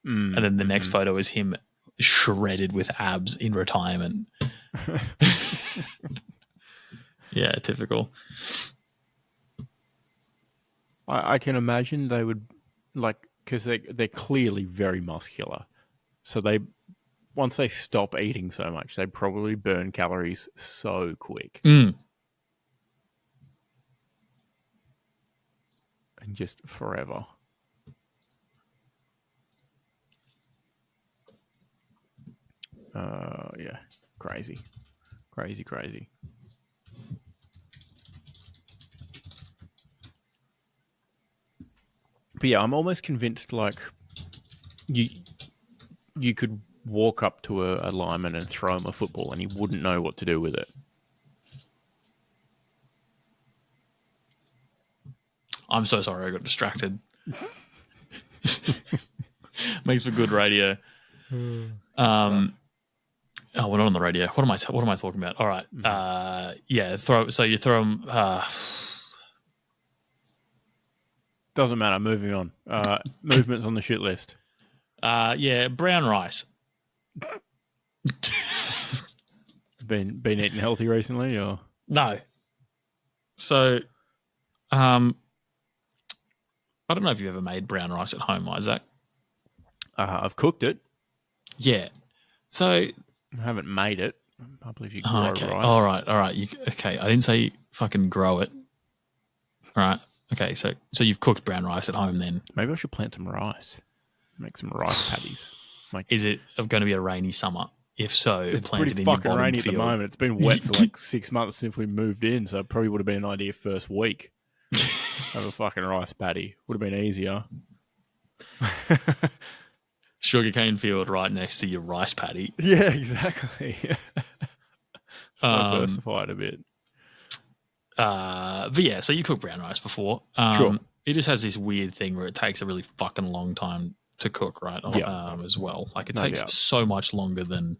And then the next photo is him shredded with abs in retirement. Yeah, typical. I can imagine they would, because they're clearly very muscular. So once they stop eating so much, they probably burn calories so quick. And just forever. Crazy. But yeah, I'm almost convinced you could walk up to a lineman and throw him a football and he wouldn't know what to do with it. I'm so sorry, I got distracted. Makes for good radio. We're not on the radio. What am I talking about? All right. You throw them. Doesn't matter. Moving on. Movements on the shit list. Brown rice. Been eating healthy recently, or no? So, I don't know if you've ever made brown rice at home, Isaac. I've cooked it. Yeah. So I haven't made it. I believe you grow rice. All right. I didn't say fucking grow it. All right. Okay. So you've cooked brown rice at home then? Maybe I should plant some rice. Make some rice patties. Is it going to be a rainy summer? If so, it's plant pretty it in fucking your rainy field. At the moment. It's been wet for 6 months since we moved in, so it probably would have been an idea first week. Have a fucking rice patty. Would have been easier. Sugarcane field right next to your rice paddy. Yeah, exactly. Diversified a bit. But yeah, so you cooked brown rice before. Sure. It just has this weird thing where it takes a really fucking long time to cook, right? Yeah. As well. Like it takes so much longer than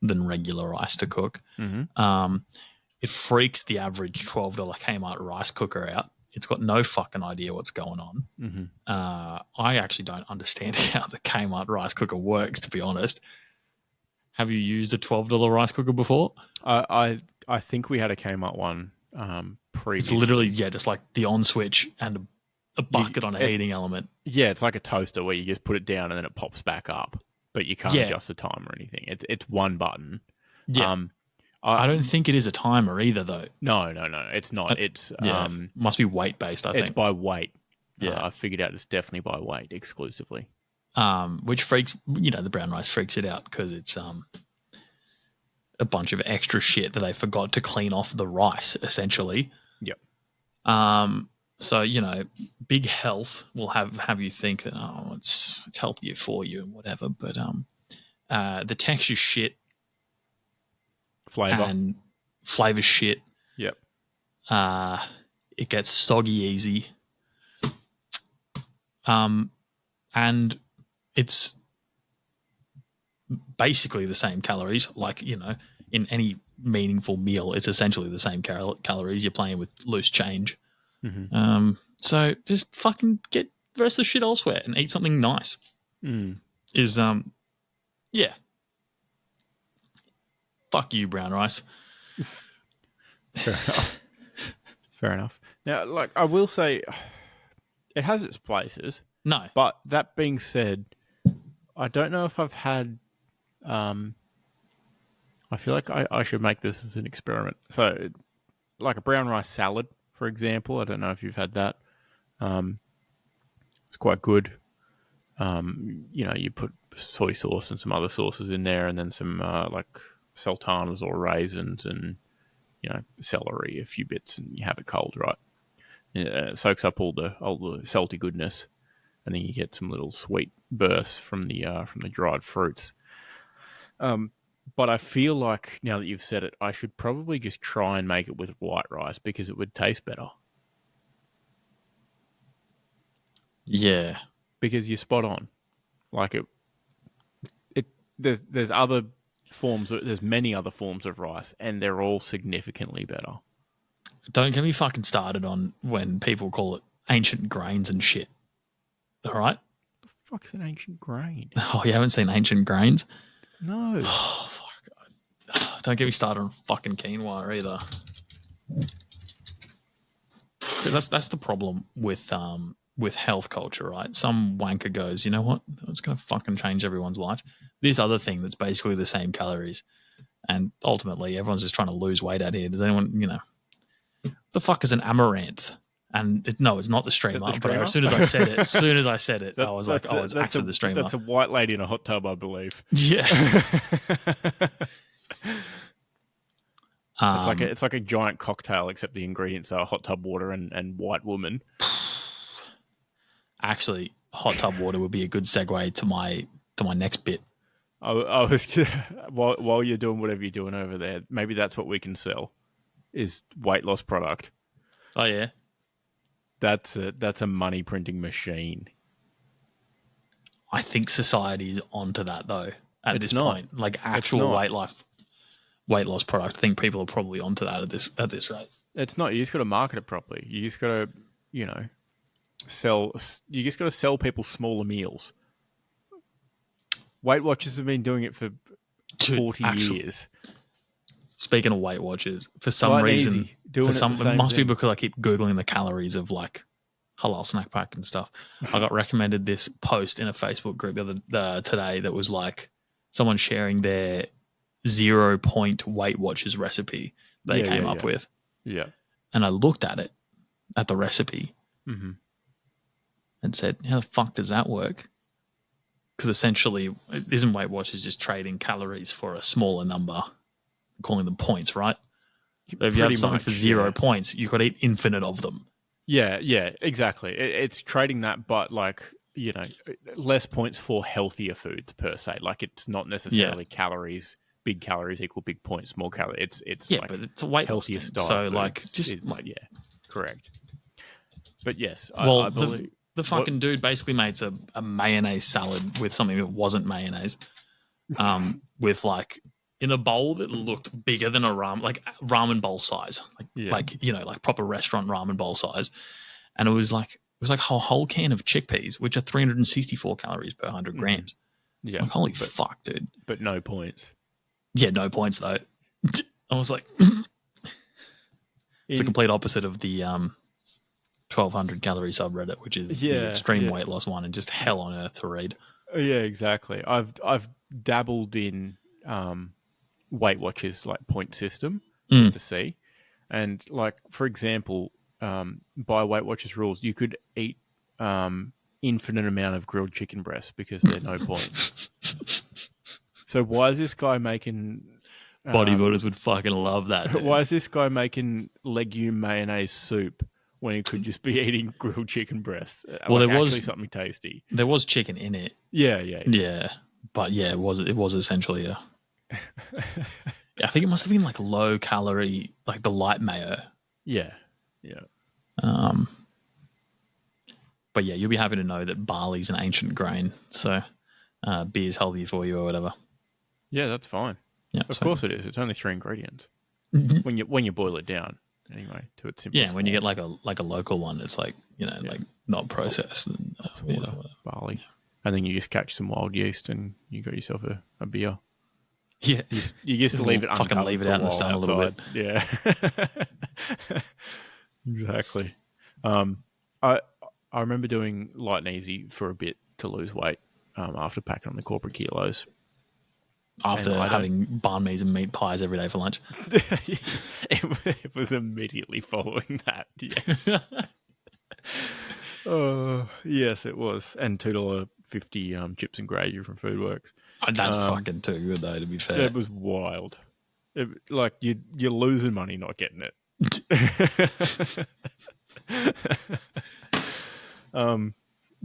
regular rice to cook. Mm-hmm. It freaks the average $12 Kmart rice cooker out. It's got no fucking idea what's going on. Mm-hmm. I actually don't understand how the Kmart rice cooker works, to be honest. Have you used a $12 rice cooker before? I think we had a Kmart one previously. It's literally, just like the on switch and a bucket on a heating element. Yeah, it's like a toaster where you just put it down and then it pops back up, but you can't adjust the time or anything. It's one button. Yeah. I don't think it is a timer either, though. No, it's not. It's must be weight based. I think it's by weight. Yeah, I figured out it's definitely by weight exclusively. Which freaks the brown rice freaks it out because it's a bunch of extra shit that they forgot to clean off the rice essentially. Yep. So big health will have you think that it's healthier for you and whatever, but the texture shit. Flavor shit. Yep. It gets soggy easy. And it's basically the same calories. Like, in any meaningful meal, it's essentially the same calories. You're playing with loose change. Mm-hmm. So just fucking get the rest of the shit elsewhere and eat something nice. Fuck you, brown rice. Fair enough. Now, I will say, it has its places. No. But that being said, I don't know if I've had... I feel like I should make this as an experiment. So, like a brown rice salad, for example. I don't know if you've had that. It's quite good. You put soy sauce and some other sauces in there and then some, sultanas or raisins and, celery, a few bits, and you have it cold, right? It soaks up all the salty goodness, and then you get some little sweet bursts from the dried fruits. But I feel like now that you've said it, I should probably just try and make it with white rice because it would taste better. Yeah, because you're spot on. Like there's other forms. There's many other forms of rice, and they're all significantly better. Don't get me fucking started on when people call it ancient grains and shit. All right. The fuck's an ancient grain? Oh, you haven't seen ancient grains? No. Oh, fuck. Don't get me started on fucking quinoa either. That's the problem with health culture, right? Some wanker goes, you know what? It's going to fucking change everyone's life. This other thing that's basically the same calories, and ultimately everyone's just trying to lose weight out here. Does anyone, the fuck is an amaranth? And no, it's not the streamer. But as soon as I said it, I was like, oh, it's actually the streamer. That's a white lady in a hot tub, I believe. Yeah. It's like a giant cocktail, except the ingredients are hot tub water and white woman. Actually, hot tub water would be a good segue to my next bit. I was while you're doing whatever you're doing over there, maybe that's what we can sell is weight loss product. Oh yeah, that's a money printing machine. I think society is onto that though. At this point, like actual weight loss product. I think people are probably onto that at this rate. It's not. You just got to market it properly. You just got to, sell. You just got to sell people smaller meals. Weight Watchers have been doing it for 40 years. Speaking of Weight Watchers, for some reason, it must be because I keep Googling the calories of like halal snack pack and stuff. I got recommended this post in a Facebook group today that was like someone sharing their 0 point Weight Watchers recipe they came up with. Yeah. And I looked at the recipe, and said, how the fuck does that work? Because essentially, isn't Weight Watchers just trading calories for a smaller number, calling them points, right? So if you have something for 0 points, you've got to eat infinite of them. Yeah, exactly. It's trading that, but like, less points for healthier foods per se. Like it's not necessarily calories. Big calories equal big points. Small calories. It's like but it's a weight healthier loss style. So foods. like, correct. But yes, I believe the fucking dude basically made a mayonnaise salad with something that wasn't mayonnaise, with like in a bowl that looked bigger than a ramen bowl size, like proper restaurant ramen bowl size, and it was like a whole can of chickpeas, which are 364 calories per 100 grams. Yeah, like, holy fuck, dude! But no points. Yeah, no points though. I was like, it's the complete opposite of the 1200 calorie subreddit, which is the extreme weight loss one, and just hell on earth to read. Yeah, exactly. I've dabbled in Weight Watchers like point system just to see, and like for example, by Weight Watchers rules, you could eat infinite amount of grilled chicken breasts because they're no points. So why is this guy making bodybuilders would fucking love that? Dude. Why is this guy making legume mayonnaise soup when he could just be eating grilled chicken breasts? Well, like there was actually something tasty. There was chicken in it. Yeah. But yeah, it was essentially a. I think it must have been like low calorie, like the light mayo. Yeah. But yeah, you'll be happy to know that barley's an ancient grain, so beer's healthy for you or whatever. Yeah, that's fine. Yeah, of course it is. It's only 3 ingredients when you boil it down. Anyway, to its simplest. Yeah, when you get like a local one, it's like like not processed and water, barley, and then you just catch some wild yeast and you got yourself a beer. Yeah, you just leave it fucking leave it out in the sun outside. A little bit. Yeah, exactly. I remember doing light and easy for a bit to lose weight after packing on the corporate kilos. After having banh mi's and meat pies every day for lunch. It was immediately following that, yes. Yes, it was. And $2.50 chips and gravy from Foodworks. That's fucking too good, though, to be fair. It was wild. Like you're losing money not getting it.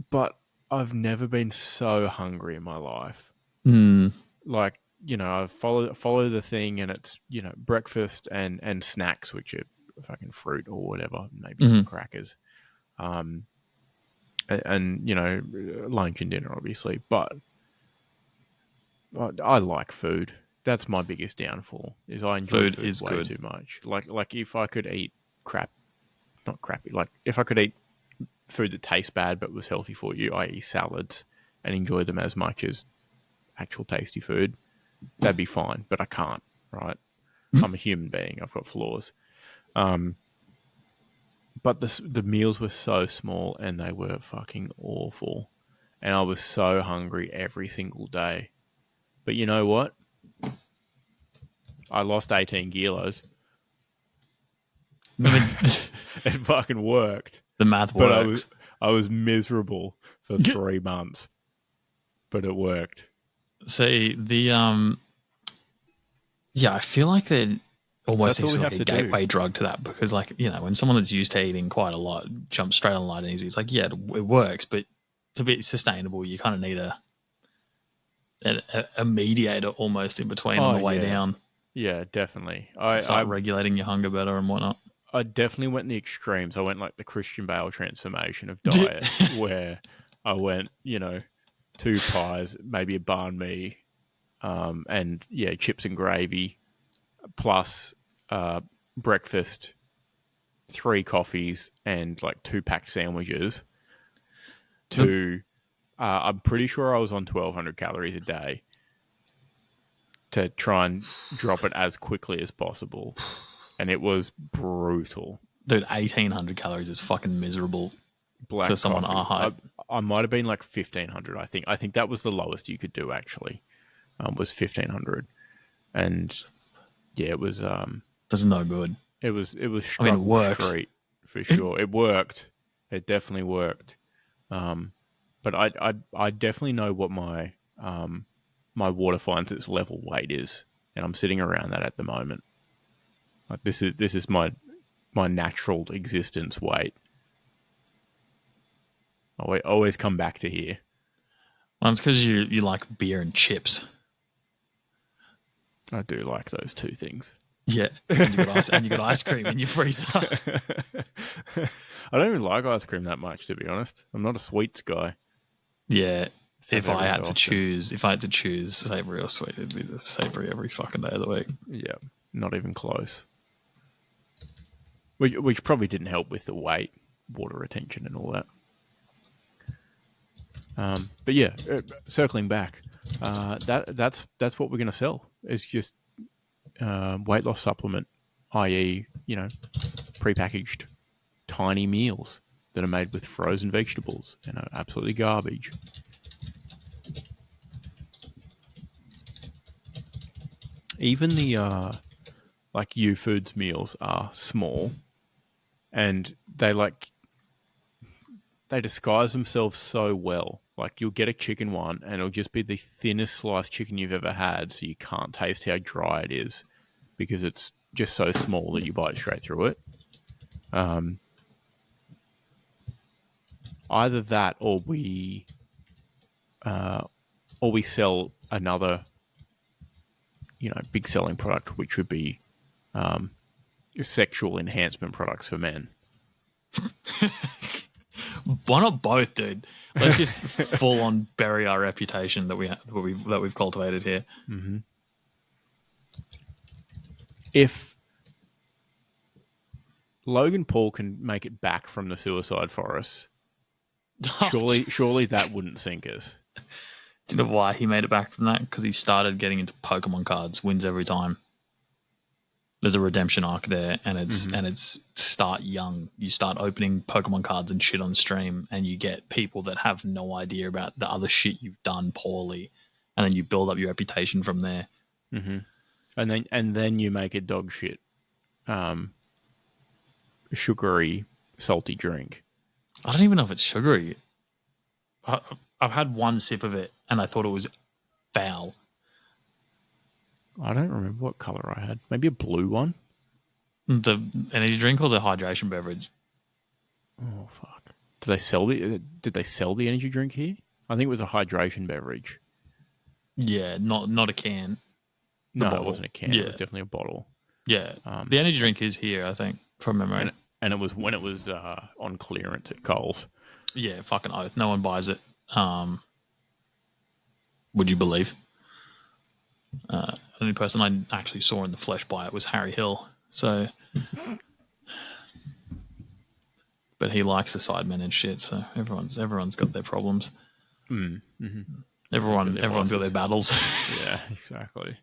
But I've never been so hungry in my life. Like, I follow the thing, and it's, breakfast and snacks, which are fucking fruit or whatever, maybe some crackers, and lunch and dinner, obviously. But I like food. That's my biggest downfall. Is I enjoy food way too much. Like if I could eat not crappy. Like if I could eat food that tastes bad but was healthy for you, i.e. salads, and enjoy them as much as actual tasty food, that'd be fine. But I can't, right? I'm a human being. I've got flaws. But the meals were so small and they were fucking awful. And I was so hungry every single day. But you know what? I lost 18 kilos. I mean, it fucking worked. The math works. But I was miserable for 3 months. But it worked. See, I feel like they're almost like a gateway drug to that, because, like, when someone that's used to eating quite a lot jumps straight on light and easy, it's like, yeah, it works, but to be sustainable, you kind of need a mediator almost in between on the way down. Yeah, definitely. To start regulating your hunger better and whatnot. I definitely went in the extremes. I went like the Christian Bale transformation of diet, where I went, 2 pies, maybe a banh mi, and chips and gravy, plus breakfast, 3 coffees, and like 2 packed sandwiches. I'm pretty sure I was on 1,200 calories a day to try and drop it as quickly as possible. And it was brutal. Dude, 1,800 calories is fucking miserable for someone our height. I might have been like 1,500, I think. I think that was the lowest you could do, actually, was 1,500. And, yeah, it was... That's no good. It was it worked. Street, for sure. It worked. It definitely worked. But I definitely know what my my water finds its level weight is, and I'm sitting around that at the moment. Like this is my natural existence weight. I always come back to here. Well, it's because you like beer and chips. I do like those 2 things. Yeah, and you got ice cream in your freezer. I don't even like ice cream that much, to be honest. I'm not a sweets guy. Yeah, if I had to choose savory or sweet, it'd be the savory every fucking day of the week. Yeah, not even close. Which probably didn't help with the weight, water retention, and all that. But yeah, circling back, that's what we're going to sell. It's just weight loss supplement, i.e., prepackaged tiny meals that are made with frozen vegetables and are absolutely garbage. Even the like U-Foods meals are small, and they disguise themselves so well. Like, you'll get a chicken one and it'll just be the thinnest sliced chicken you've ever had, so you can't taste how dry it is because it's just so small that you bite straight through it. Either that, or we sell another, big selling product, which would be sexual enhancement products for men. Why not both, dude? Let's just full on bury our reputation that we've cultivated here. Mm-hmm. If Logan Paul can make it back from the suicide forest, surely that wouldn't sink us. Do you know why he made it back from that? Because he started getting into Pokemon cards, wins every time. There's a redemption arc there, and it's start young. You start opening Pokemon cards and shit on stream, and you get people that have no idea about the other shit you've done poorly, and then you build up your reputation from there. Mm-hmm. And then you make a dog shit, sugary, salty drink. I don't even know if it's sugary. I've had one sip of it, and I thought it was foul. I don't remember what color I had. Maybe a blue one. The energy drink or the hydration beverage? Oh fuck! Did they sell the energy drink here? I think it was a hydration beverage. Yeah, not a can. No, bottle. It wasn't a can. Yeah. It was definitely a bottle. Yeah, the energy drink is here, I think, from memory. And it was when it was on clearance at Coles. Yeah, fucking oath. No one buys it. Would you believe? The only person I actually saw in the flesh buy it was Harry Hill. So, but he likes the sidemen and shit. So everyone's got their problems. Mm-hmm. Everyone's got their battles. Yeah, exactly.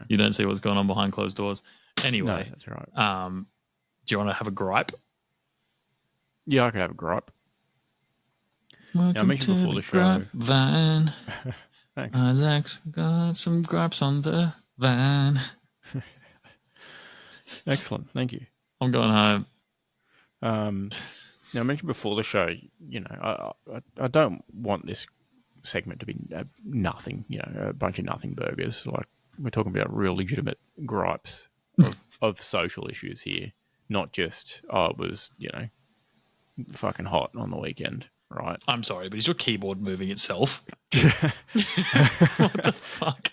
You don't see what's going on behind closed doors. Anyway, no, that's right. Do you want to have a gripe? Yeah, I could have a gripe. Welcome I mentioned before the show. Van. Thanks. Isaac's got some gripes on the van. Excellent, thank you. I'm going home. Now, I mentioned before the show, I don't want this segment to be nothing, a bunch of nothing burgers. Like, we're talking about real legitimate gripes of social issues here, not just, it was, fucking hot on the weekend, right? I'm sorry, but is your keyboard moving itself? What the fuck?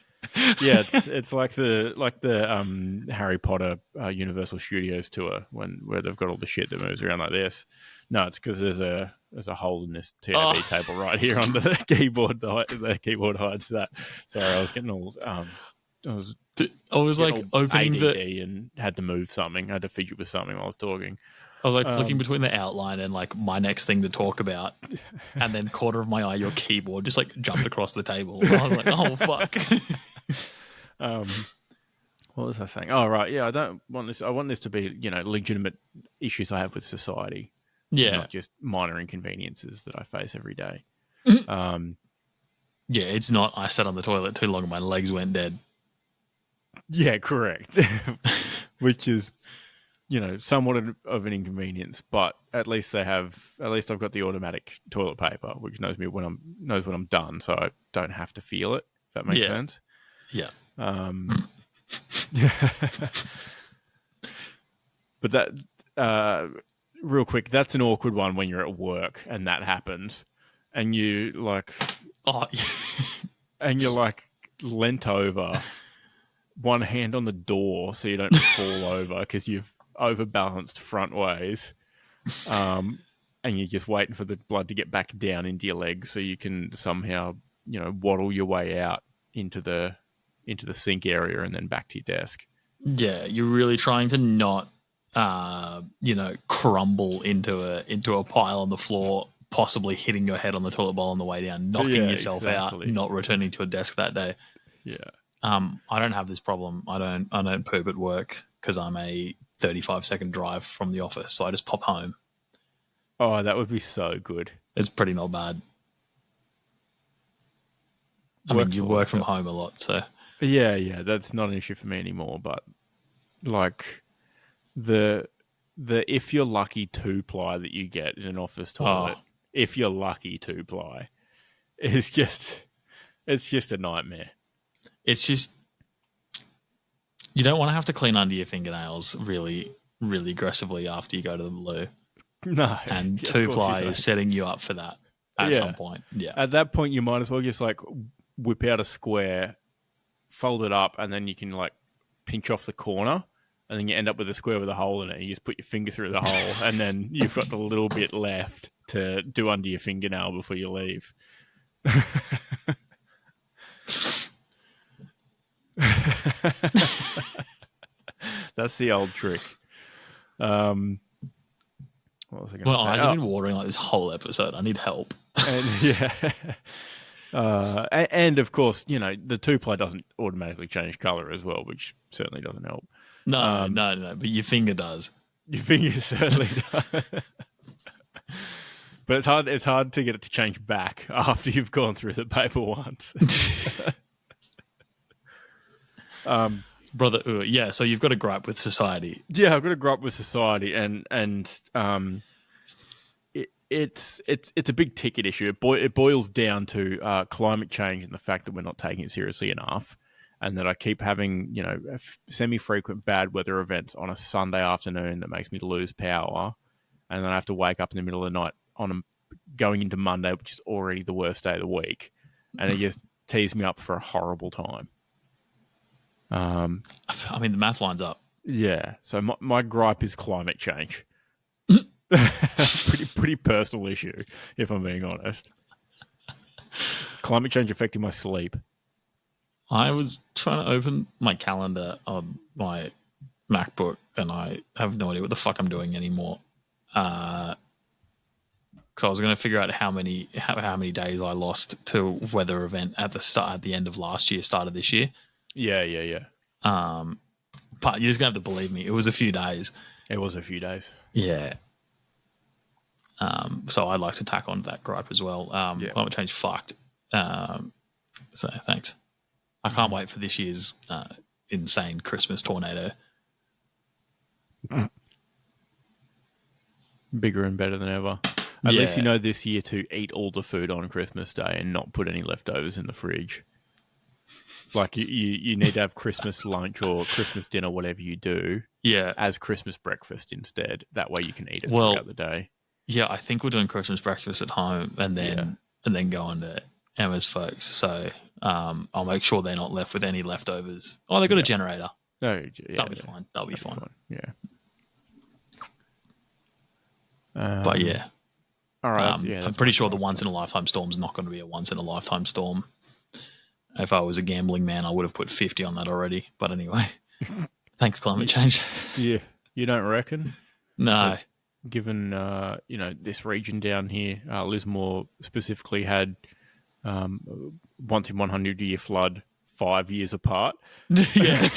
Yeah, it's like the Harry Potter Universal Studios tour where they've got all the shit that moves around like this. No, it's because there's a hole in this TAB table right here under the keyboard. The keyboard hides that. Sorry, I was getting all. I was like opening ADD and had to move something. I had to fidget with something while I was talking. I was like flicking between the outline and like my next thing to talk about, and then corner of my eye, your keyboard just like jumped across the table. I was like, oh fuck. What was I saying? Oh right, yeah. I don't want this. I want this to be legitimate issues I have with society. Yeah, not just minor inconveniences that I face every day. Yeah, it's not. I sat on the toilet too long and my legs went dead. Yeah, correct. Which is, somewhat of an inconvenience, but at least I've got the automatic toilet paper, which knows when I'm done, so I don't have to feel it. If that makes sense. Yeah. But that, real quick, that's an awkward one when you're at work and that happens, and you like, and you're like leant over, one hand on the door so you don't fall over because you've overbalanced front ways, and you're just waiting for the blood to get back down into your legs so you can somehow waddle your way out into the sink area and then back to your desk. Yeah, you're really trying to not crumble into a pile on the floor, possibly hitting your head on the toilet bowl on the way down, knocking yourself out, not returning to a desk that day. Yeah. I don't have this problem. I don't poop at work because I'm a 35-second drive from the office, so I just pop home. Oh, that would be so good. It's pretty not bad. I mean, you work from home a lot, so yeah, that's not an issue for me anymore. But like the if you're lucky 2-ply that you get in an office toilet, if you're lucky 2-ply, it's just a nightmare. It's just, you don't want to have to clean under your fingernails really, really aggressively after you go to the loo. No. And 2-ply is setting you up for that at some point. Yeah. At that point, you might as well just like whip out a square, fold it up, and then you can like pinch off the corner, and then you end up with a square with a hole in it. You just put your finger through the hole, and then you've got the little bit left to do under your fingernail before you leave. That's the old trick. What was I going to say? Eyes have been watering like this whole episode. I need help. And of course, the 2-ply doesn't automatically change color as well, which certainly doesn't help. No, but your finger does. Your finger certainly does. But it's hard to get it to change back after you've gone through the paper once. Brother, so you've got a gripe with society. Yeah, I've got a gripe with society, and it's a big ticket issue. It boils down to climate change and the fact that we're not taking it seriously enough, and that I keep having, semi-frequent bad weather events on a Sunday afternoon that makes me lose power, and then I have to wake up in the middle of the night going into Monday, which is already the worst day of the week, and it just tees me up for a horrible time. I mean, the math lines up. Yeah, so my gripe is climate change. pretty personal issue, if I'm being honest. Climate change affecting my sleep. I was trying to open my calendar on my MacBook, and I have no idea what the fuck I'm doing anymore. Because I was going to figure out how many days I lost to weather event at the end of last year, start of this year. Yeah. But you're just going to have to believe me. It was a few days. It was a few days. Yeah. So I'd like to tack on to that gripe as well. Climate change fucked. So thanks. I can't wait for this year's insane Christmas tornado. Bigger and better than ever. At least you know this year to eat all the food on Christmas Day and not put any leftovers in the fridge. Like you need to have Christmas lunch or Christmas dinner, whatever you do, as Christmas breakfast instead. That way you can eat it throughout the day. Yeah, I think we're doing Christmas breakfast at home and then going to Emma's folks. So I'll make sure they're not left with any leftovers. Oh, they got a generator. No, that'll be fine. That'll be fine. Yeah. But yeah. All right. I'm pretty sure the once in a lifetime storm is not going to be a once in a lifetime storm. If I was a gambling man, I would have put 50 on that already. But anyway, thanks, climate change. Yeah, you don't reckon? No. Given this region down here, Lismore specifically had once in 100 year flood 5 years apart. Yeah.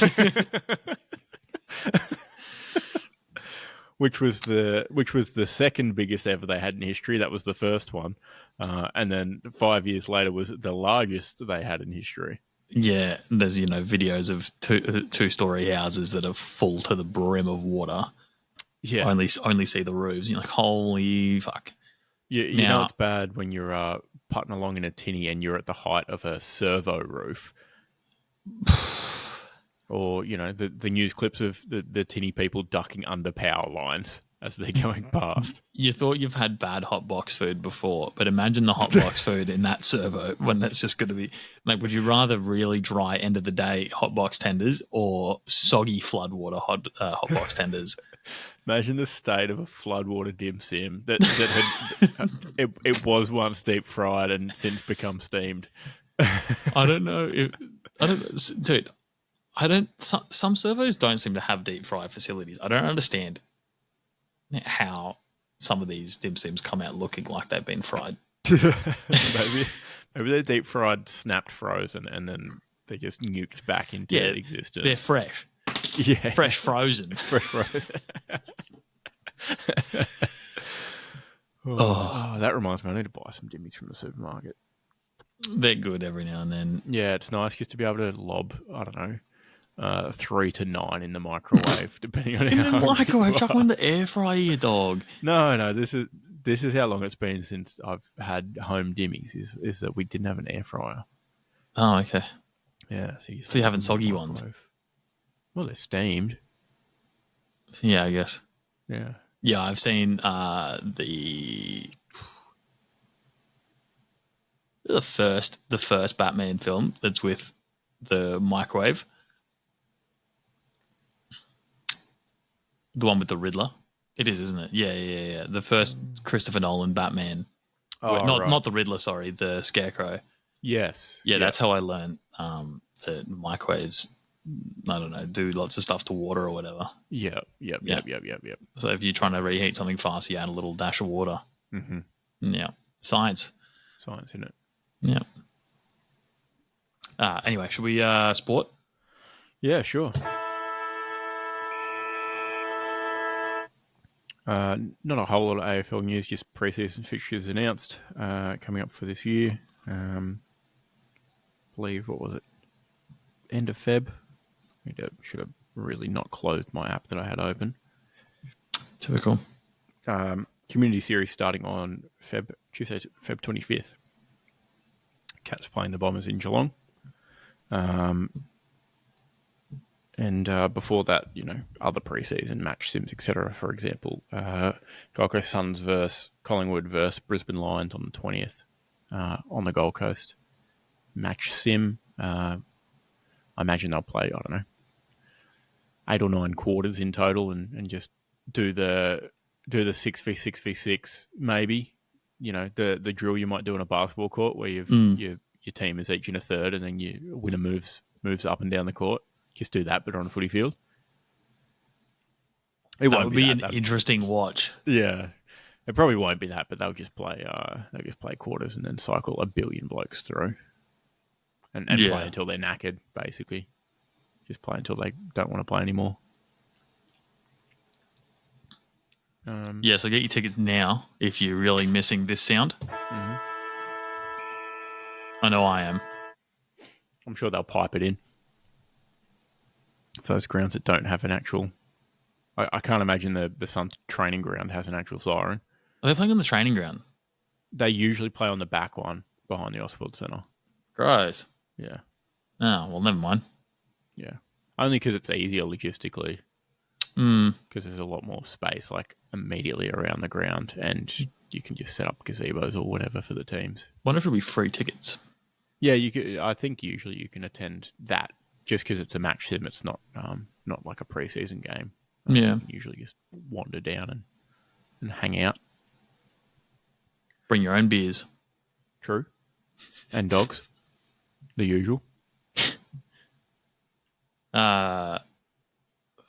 Which was the second biggest ever they had in history. That was the first one, and then 5 years later was the largest they had in history. Yeah, there's videos of two-story houses that are full to the brim of water. Yeah, only see the roofs. You're like, holy fuck. You know it's bad when you're putting along in a tinny and you're at the height of a servo roof. Or, the news clips of the tinny people ducking under power lines as they're going past. You thought you've had bad hotbox food before, but imagine the hotbox food in that servo when that's just going to be... Like, would you rather really dry end of the day hotbox tenders or soggy floodwater hotbox tenders? Imagine the state of a floodwater dim sim that had... it was once deep fried and since become steamed. I don't know. Dude... Some servos don't seem to have deep fry facilities. I don't understand how some of these dim sims come out looking like they've been fried. maybe they're deep fried, snapped, frozen, and then they just nuked back into existence. They're fresh. Yeah. Fresh frozen. Fresh frozen. Oh, that reminds me, I need to buy some dimmies from the supermarket. They're good every now and then. Yeah, it's nice just to be able to lob, I don't know, 3 to 9 in the microwave, depending on how. In the microwave, chuck them in the air fryer, you dog. No, this is how long it's been since I've had home dimmies. Is that we didn't have an air fryer? Oh, okay. Yeah, so you having soggy ones? Well, they're steamed. Yeah, I guess. Yeah. Yeah, I've seen the first Batman film that's with the microwave. The one with the Riddler. It is, isn't it? Yeah. The first Christopher Nolan Batman. Oh, not the Riddler, sorry, the Scarecrow. Yes. Yeah, that's how I learned that microwaves, I don't know, do lots of stuff to water or whatever. Yep. So if you're trying to reheat something fast, you add a little dash of water. Mm-hmm. Yeah. Science, isn't it? Yeah. Anyway, should we sport? Yeah, sure. Not a whole lot of AFL news, just pre-season fixtures announced coming up for this year. Believe, what was it? End of Feb. Should have really not closed my app that I had open. Typical. Community series starting on Tuesday, Feb 25th. Cats playing the Bombers in Geelong. And before that, other preseason match sims, etc. For example, Gold Coast Suns versus Collingwood versus Brisbane Lions on the 20th on the Gold Coast. Match sim. I imagine they'll play, I don't know, 8 or 9 quarters in total and just do the 6v6v6 maybe. The drill you might do in a basketball court where your team is each in a third and then your winner moves up and down the court. Just do that, but on a footy field. That would be an interesting watch. Yeah, it probably won't be that, but they'll just play. They'll just play quarters and then cycle a billion blokes through, and play until they're knackered. Basically, just play until they don't want to play anymore. So get your tickets now if you're really missing this sound. Mm-hmm. I know I am. I'm sure they'll pipe it in. For those grounds that don't have an actual... I can't imagine the Suns training ground has an actual siren. Are they playing on the training ground? They usually play on the back one behind the Ausfield Centre. Gross. Yeah. Oh, well, never mind. Yeah. Only because it's easier logistically. Because there's a lot more space, like, immediately around the ground, and you can just set up gazebos or whatever for the teams. Wonder if it'll be free tickets. Yeah, you could. I think usually you can attend that just because it's a match sim. It's not like a preseason game. Yeah, you can usually just wander down and hang out. Bring your own beers. True, and dogs, the usual.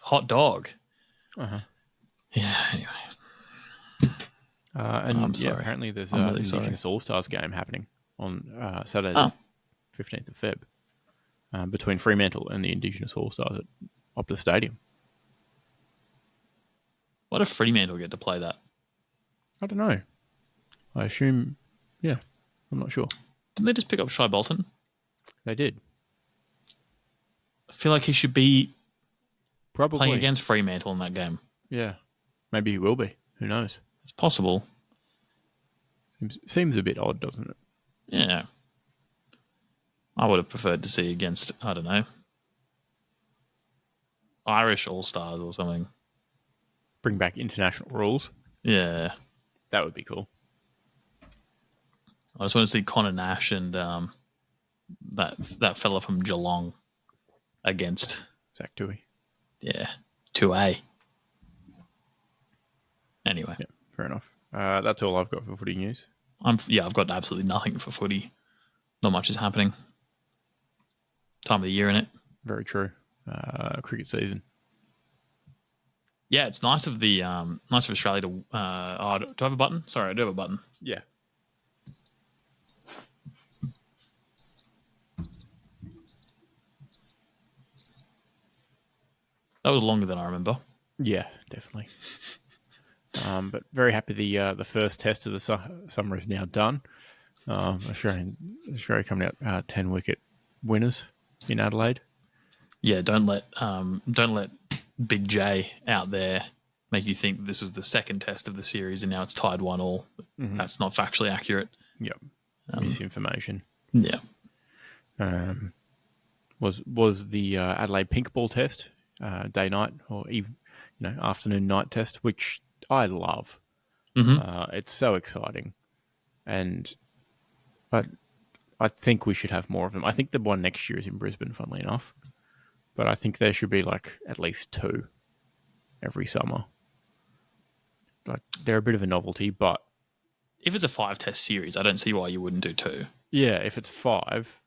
Hot dog. Yeah. Anyway. I'm sorry. Apparently there's an really Indigenous All-Stars game happening on Saturday, 15th of Feb, between Fremantle and the Indigenous All-Stars at Optus Stadium. What if Fremantle get to play that? I don't know. I assume, yeah. I'm not sure. Didn't they just pick up Shai Bolton? They did. I feel like he should be probably playing against Fremantle in that game. Yeah. Maybe he will be. Who knows? It's possible. Seems a bit odd, doesn't it? Yeah. I would have preferred to see against, I don't know, Irish All-Stars or something. Bring back international rules. Yeah. That would be cool. I just want to see Connor Nash and that fella from Geelong against Zach Toohey. Yeah. 2A. Anyway. Yeah, fair enough. That's all I've got for footy news. I've got absolutely nothing for footy. Not much is happening. Time of the year, innit? Very true. Cricket season. Yeah, it's nice of Australia to. Do I have a button? Sorry, I do have a button. Yeah. That was longer than I remember. Yeah, definitely. But very happy the first test of the summer is now done. Australia coming out 10-wicket winners in Adelaide. Yeah, don't let Big J out there make you think this was the second test of the series and now it's tied 1-1. Mm-hmm. That's not factually accurate. Yep. Misinformation. Yeah. Was the Adelaide pink ball test day night or afternoon night test, which I love. Mm-hmm. It's so exciting, and I think we should have more of them. I think the one next year is in Brisbane, funnily enough, but I think there should be like at least 2 every summer. Like they're a bit of a novelty, but if it's a 5-test series, I don't see why you wouldn't do 2. Yeah, if it's 5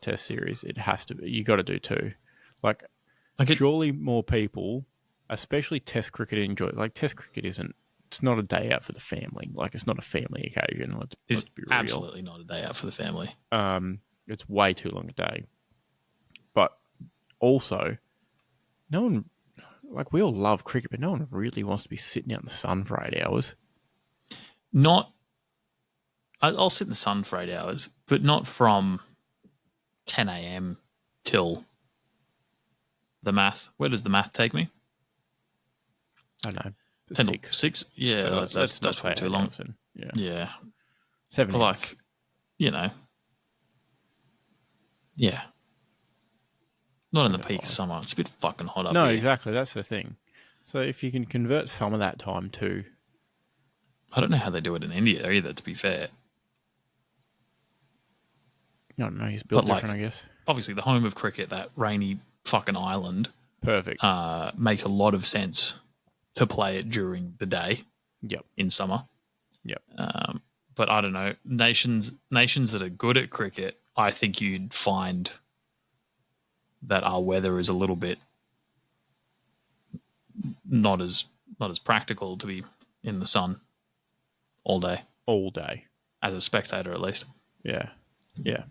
test series, it has to be. You got to do 2. Like surely more people, especially Test cricket, enjoy. Like Test cricket isn't. It's not a day out for the family. Like it's not a family occasion. Let's be real. Absolutely not a day out for the family. It's way too long a day. But also, no one. Like we all love cricket, but no one really wants to be sitting out in the sun for 8 hours. I'll sit in the sun for 8 hours, but not from 10 a.m. till the math. Where does the math take me? I don't know. 10 to 6? Yeah, that's probably too long. Yeah. 7 hours. Like, yeah. Not in the peak of summer. It's a bit fucking hot up No, here. exactly. That's the thing. So if you can convert some of that time to... I don't know how they do it in India either, to be fair. I don't know. He's built different, I guess. Obviously, the home of cricket, that rainy fucking island... Perfect. Makes a lot of sense to play it during the day. Yep. In summer. Yep. But I don't know. Nations that are good at cricket, I think you'd find that our weather is a little bit not as practical to be in the sun all day. All day. As a spectator, at least. Yeah. Yeah.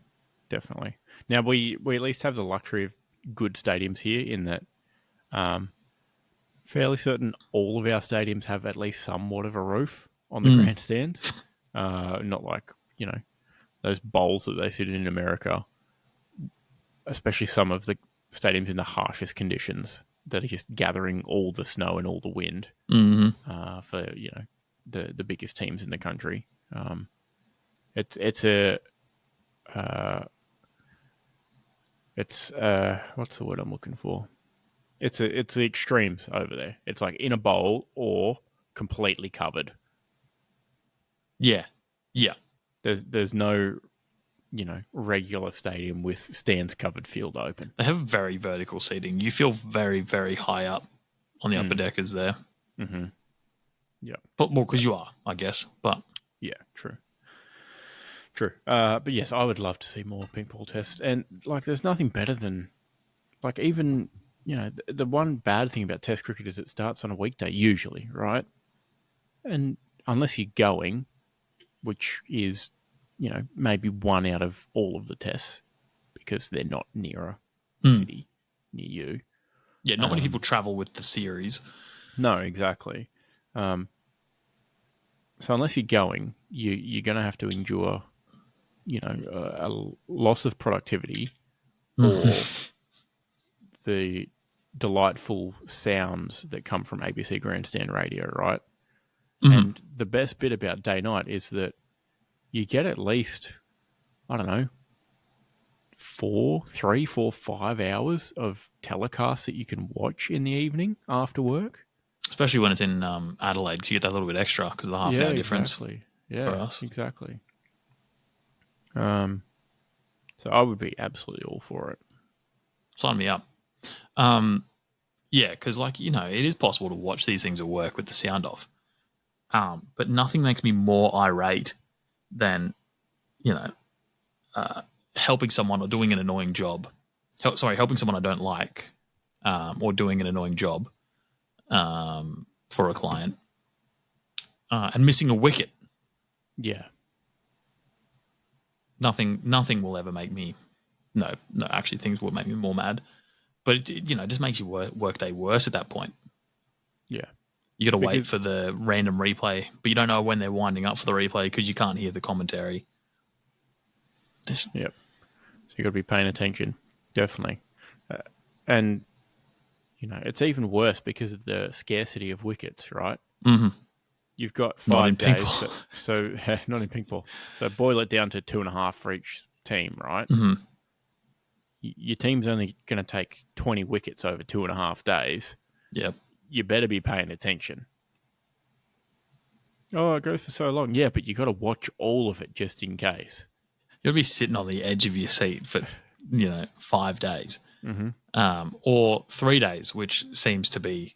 Definitely. Now, we at least have the luxury of good stadiums here in that fairly certain all of our stadiums have at least somewhat of a roof on the grandstands. Not like, those bowls that they sit in America, especially some of the stadiums in the harshest conditions that are just gathering all the snow and all the wind for, the biggest teams in the country. It's what's the word I'm looking for? It's the extremes over there. It's like in a bowl or completely covered. Yeah. Yeah. There's no, regular stadium with stands covered field open. They have very vertical seating. You feel very, very high up on the upper deckers there. Mm-hmm. Yeah. But because you are, I guess. But yeah, true. But yes, I would love to see more pink ball tests. And there's nothing better than even, the one bad thing about test cricket is it starts on a weekday usually, right? And unless you're going, which is, maybe one out of all of the tests because they're not near a city near you. Yeah, not many people travel with the series. No, exactly. So unless you're going, you're going to have to endure, a loss of productivity or the delightful sounds that come from ABC Grandstand Radio, right? And the best bit about day-night is that you get at least, I don't know, 3, 4, 5 hours of telecasts that you can watch in the evening after work. Especially when it's in Adelaide, because you get that little bit extra because of the half-hour difference. Yeah, for us. Exactly. So I would be absolutely all for it. Sign me up. Yeah, because it is possible to watch these things at work with the sound off. But nothing makes me more irate than, helping someone or doing an annoying job. Helping someone I don't like, or doing an annoying job for a client, and missing a wicket. Yeah. Nothing will ever make me. No, actually, things will make me more mad. But it just makes your workday worse at that point. Yeah. You got to wait for the random replay, but you don't know when they're winding up for the replay because you can't hear the commentary. Yep. So you got to be paying attention, definitely. And it's even worse because of the scarcity of wickets, right? Mm-hmm. You've got 5 days, so not in pink ball. So boil it down to 2.5 for each team, right? Mm-hmm. Your team's only going to take 20 wickets over 2.5 days. Yep. You better be paying attention. Oh, it goes for so long. Yeah, but you got to watch all of it just in case. You'll be sitting on the edge of your seat for 5 days, or 3 days, which seems to be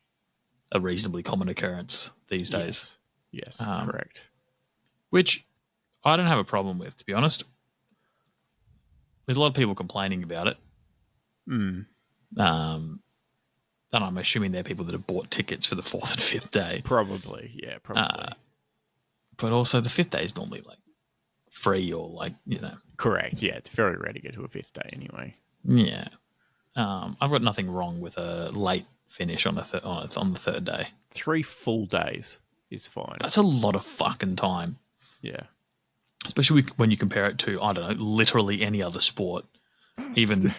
a reasonably common occurrence these days. Yes, correct. Which I don't have a problem with, to be honest. There's a lot of people complaining about it. And I'm assuming they're people that have bought tickets for the 4th and 5th day. Probably. But also the 5th day is normally free or Correct, yeah. It's very rare to get to a 5th day anyway. Yeah. I've got nothing wrong with a late finish on the 3rd day. 3 full days is fine. That's a lot of fucking time. Yeah. Especially when you compare it to, I don't know, literally any other sport. Even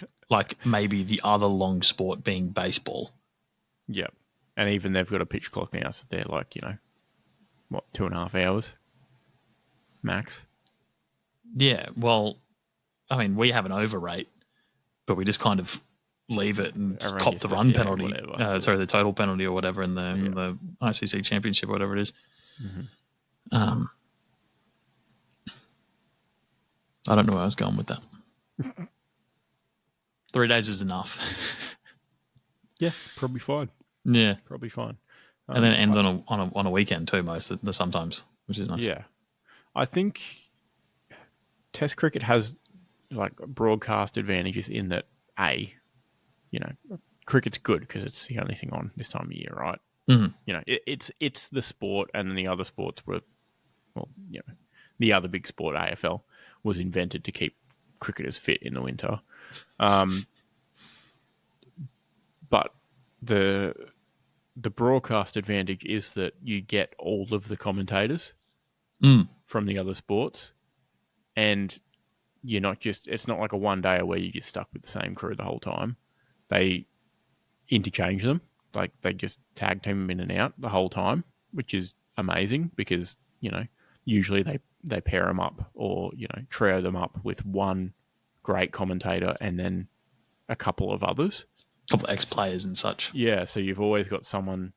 maybe the other long sport being baseball. Yep. And even they've got a pitch clock now, so they're 2.5 hours max. Yeah, well, I mean, we have an over rate, but we just kind of leave it and Everyone cop gets the this, run yeah, penalty. whatever. The total penalty or whatever in the ICC Championship, whatever it is. Mm-hmm. I don't know where I was going with that. 3 days is enough. Yeah, probably fine. Yeah, Probably fine. and then it ends on a weekend too. Most of the sometimes, which is nice. Yeah, I think Test cricket has like broadcast advantages in that cricket's good because it's the only thing on this time of year, right? Mm-hmm. It's the sport, and then the other sports were, the other big sport, AFL, was invented to keep cricketers fit in the winter. But the broadcast advantage is that you get all of the commentators from the other sports, and it's not like a one day where you get stuck with the same crew the whole time. They interchange them, like they just tag team them in and out the whole time, which is amazing because usually they pair them up or trio them up with one great commentator and then a couple of others, a couple of ex-players and such. Yeah, so you've always got someone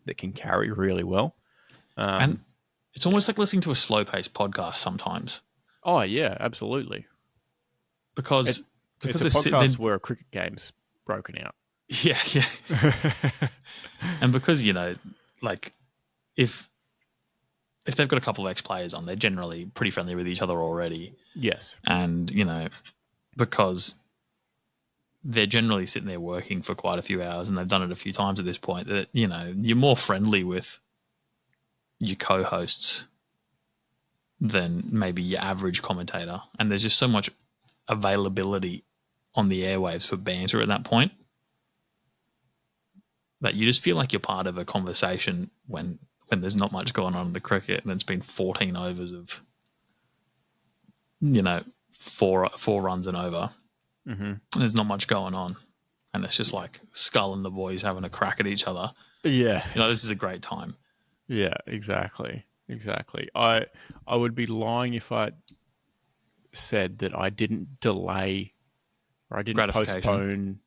that can carry really well. And it's almost like listening to a slow-paced podcast sometimes. Oh, yeah, absolutely. Because it's a podcast where a cricket game's broken out. Yeah. And because, like if they've got a couple of ex-players on, they're generally pretty friendly with each other already. Yes. And, because they're generally sitting there working for quite a few hours and they've done it a few times at this point, that, you're more friendly with your co-hosts than maybe your average commentator. And there's just so much availability on the airwaves for banter at that point that you just feel like you're part of a conversation when there's not much going on in the cricket and it's been 14 overs of, four runs and over. Mm-hmm. There's not much going on. And it's just like Skull and the boys having a crack at each other. Yeah. This is a great time. Yeah, exactly. I would be lying if I said that I didn't delay or I didn't postpone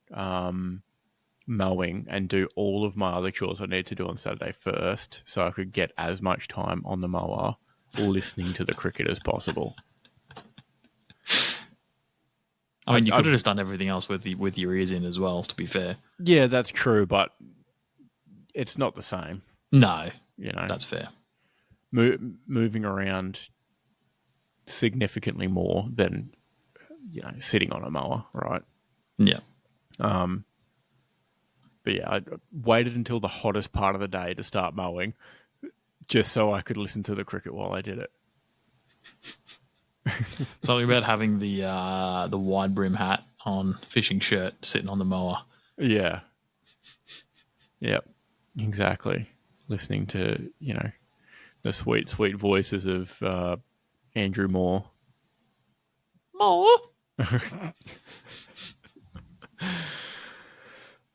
mowing and do all of my other chores I need to do on Saturday first so I could get as much time on the mower listening to the cricket as possible. I mean, you could have just done everything else with your ears in as well, to be fair. Yeah, that's true, but it's not the same. No, that's fair. Moving around significantly more than sitting on a mower, right? Yeah. But yeah, I waited until the hottest part of the day to start mowing, just so I could listen to the cricket while I did it. Something about having the wide brim hat on, fishing shirt, sitting on the mower. Yeah. Yep. Exactly. Listening to the sweet, sweet voices of Andrew Moore. Moore.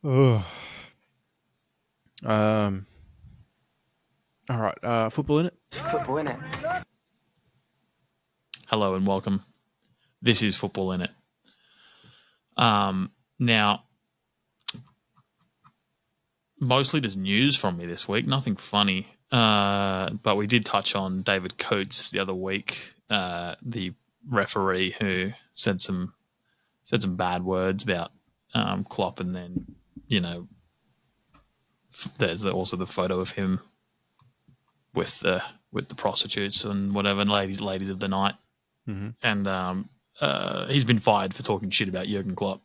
Oh. All right. Football in it. Football in it. Hello and welcome. This is Football in it. Now, mostly just news from me this week. Nothing funny. But we did touch on David Coates the other week, the referee who said some bad words about Klopp, and then there's also the photo of him with the prostitutes and whatever, and ladies of the night. Mm-hmm. And he's been fired for talking shit about Jurgen Klopp,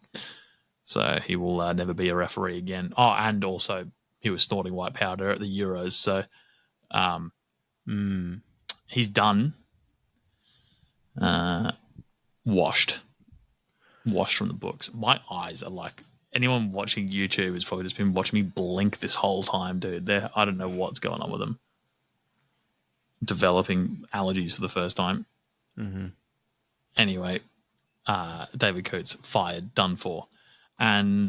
so he will never be a referee again. Oh, and also he was snorting white powder at the Euros, so he's done. Washed from the books. My eyes are like, anyone watching YouTube has probably just been watching me blink this whole time, dude. I don't know what's going on with them. Developing allergies for the first time. Mm-hmm. Anyway, David Coates fired, done for. And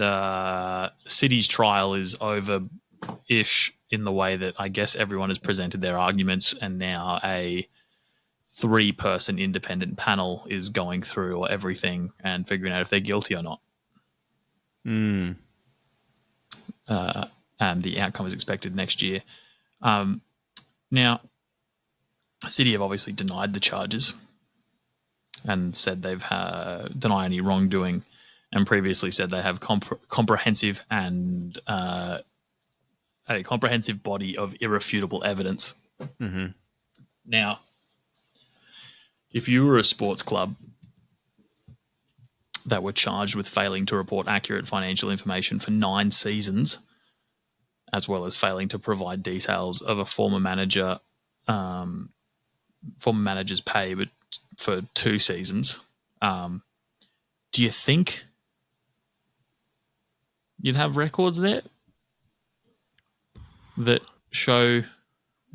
City's trial is over-ish in the way that I guess everyone has presented their arguments, and now a 3-person independent panel is going through everything and figuring out if they're guilty or not. Mm. And the outcome is expected next year. Now, City have obviously denied the charges and said they've deny any wrongdoing, and previously said they have comprehensive and a comprehensive body of irrefutable evidence. Mm-hmm. Now, if you were a sports club that were charged with failing to report accurate financial information for 9 seasons, as well as failing to provide details of a former manager's pay, but for 2 seasons, do you think you'd have records there that show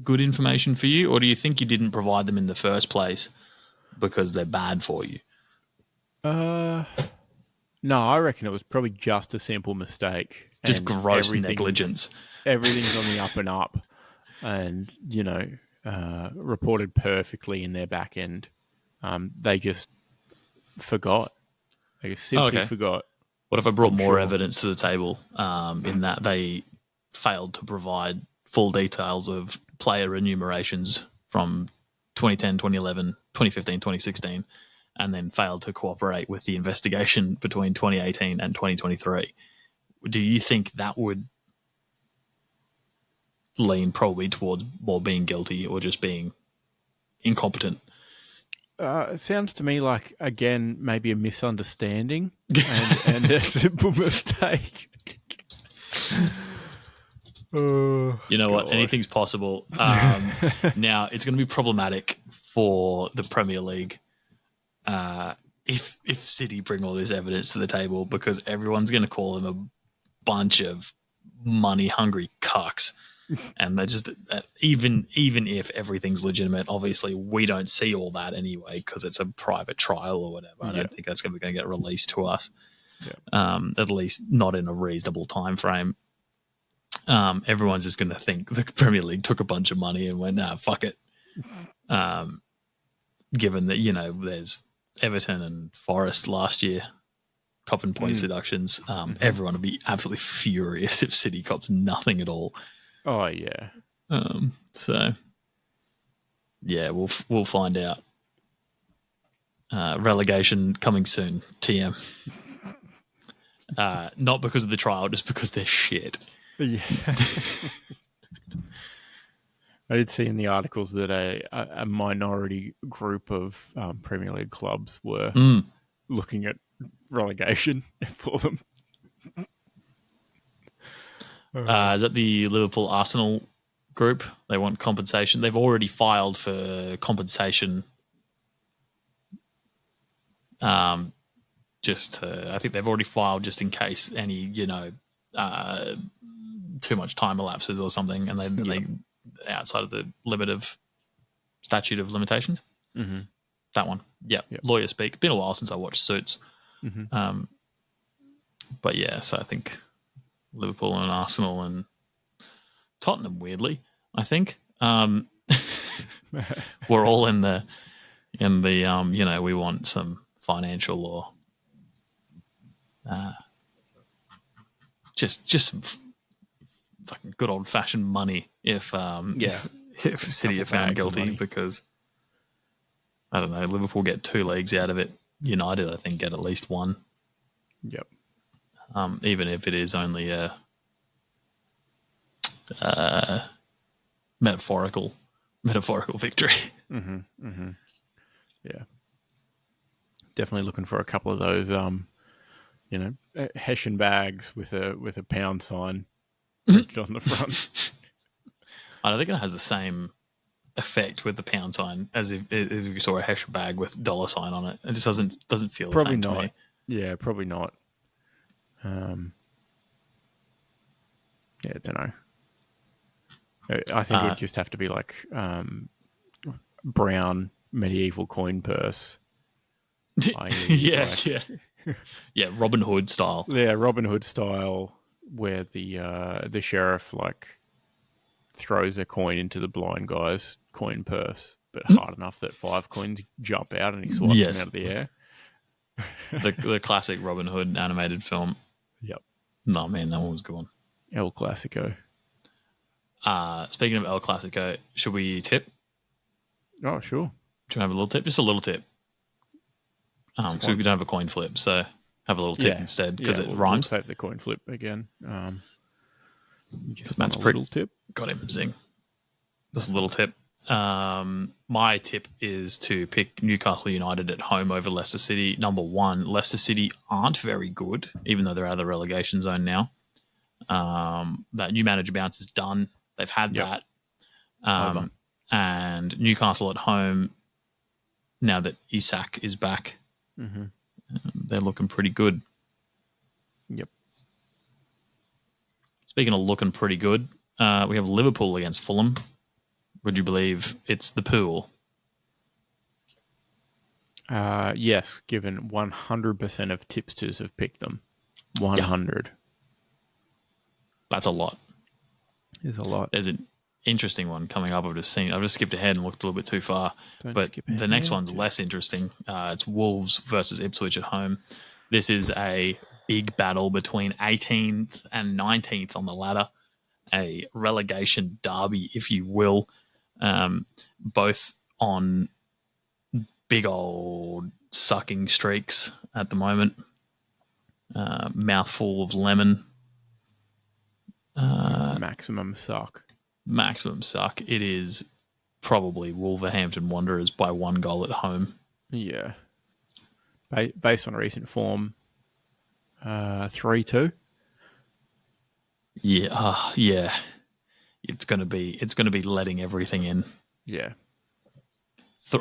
good information for you, or do you think you didn't provide them in the first place because they're bad for you? No, I reckon it was probably just a simple mistake. Just gross negligence. Everything's on the up and up, and reported perfectly in their back end. They just forgot. They just simply forgot. What if I brought more evidence to the table in that they failed to provide full details of player enumerations from 2010, 2011, 2015, 2016, and then failed to cooperate with the investigation between 2018 and 2023? Do you think that would lean probably towards more being guilty or just being incompetent? It sounds to me like, again, maybe a misunderstanding and a simple mistake. You know what? Anything's possible. Now, it's going to be problematic for the Premier League if City bring all this evidence to the table, because everyone's going to call them a bunch of money-hungry cucks. And they just, even if everything's legitimate, obviously we don't see all that anyway because it's a private trial or whatever. I don't think that's going to get released to us, at least not in a reasonable time frame. Everyone's just going to think the Premier League took a bunch of money and went, nah, fuck it. Given that, there's Everton and Forest last year copping points deductions, everyone would be absolutely furious if City cops nothing at all. Oh yeah. So yeah, we'll find out. Relegation coming soon. TM. Not because of the trial, just because they're shit. Yeah. I did see in the articles that a minority group of Premier League clubs were looking at relegation for them. Is that the Liverpool Arsenal group? They want compensation. They've already filed for compensation. I think they've already filed just in case any, too much time elapses or something, and they outside of the statute of limitations. Mm-hmm. That one. Yep. Lawyer speak. Been a while since I watched Suits. Mm-hmm. But yeah, so I think Liverpool and Arsenal and Tottenham, weirdly, I think, we're all in the we want some financial or just some fucking good old fashioned money if City are found guilty, because I don't know, Liverpool get 2 legs out of it. United, I think, get at least 1. Yep. Even if it is only a metaphorical victory. Mm-hmm. Mm-hmm. Yeah. Definitely looking for a couple of those, Hessian bags with a pound sign printed on the front. I don't think it has the same effect with the pound sign as if you saw a Hessian bag with $sign on it. It just doesn't feel probably the same not. To me. Yeah, probably not. I don't know. I think it would just have to be like brown medieval coin purse. Yeah, Robin Hood style. Yeah, Robin Hood style, where the sheriff throws a coin into the blind guy's coin purse, but hard enough that 5 coins jump out and he swats them out of the air. The classic Robin Hood animated film. Yep. No, man, that one was a good one. El Clasico. Speaking of El Clasico, should we tip? Oh, sure. Do you have a little tip? Just a little tip. Because we don't have a coin flip, so have a little tip instead because it rhymes. We'll save the coin flip again. Matt's a little tip. Got him, zing. Just a little tip. My tip is to pick Newcastle United at home over Leicester City. Number one, Leicester City aren't very good, even though they're out of the relegation zone now. That new manager bounce is done. They've had that. And Newcastle at home, now that Isaac is back, they're looking pretty good. Yep. Speaking of looking pretty good, we have Liverpool against Fulham. Would you believe it's the pool? Yes, given 100% of tipsters have picked them. 100. Yeah. That's a lot. There's a lot. There's an interesting one coming up. I've just skipped ahead and looked a little bit too far. But the next one's less interesting. It's Wolves versus Ipswich at home. This is a big battle between 18th and 19th on the ladder. A relegation derby, if you will. Both on big old sucking streaks at the moment. Mouthful of lemon. Maximum suck. Maximum suck. It is probably Wolverhampton Wanderers by 1 goal at home. Yeah. Based on recent form, 3-2. Yeah, yeah. It's gonna be letting everything in. Yeah.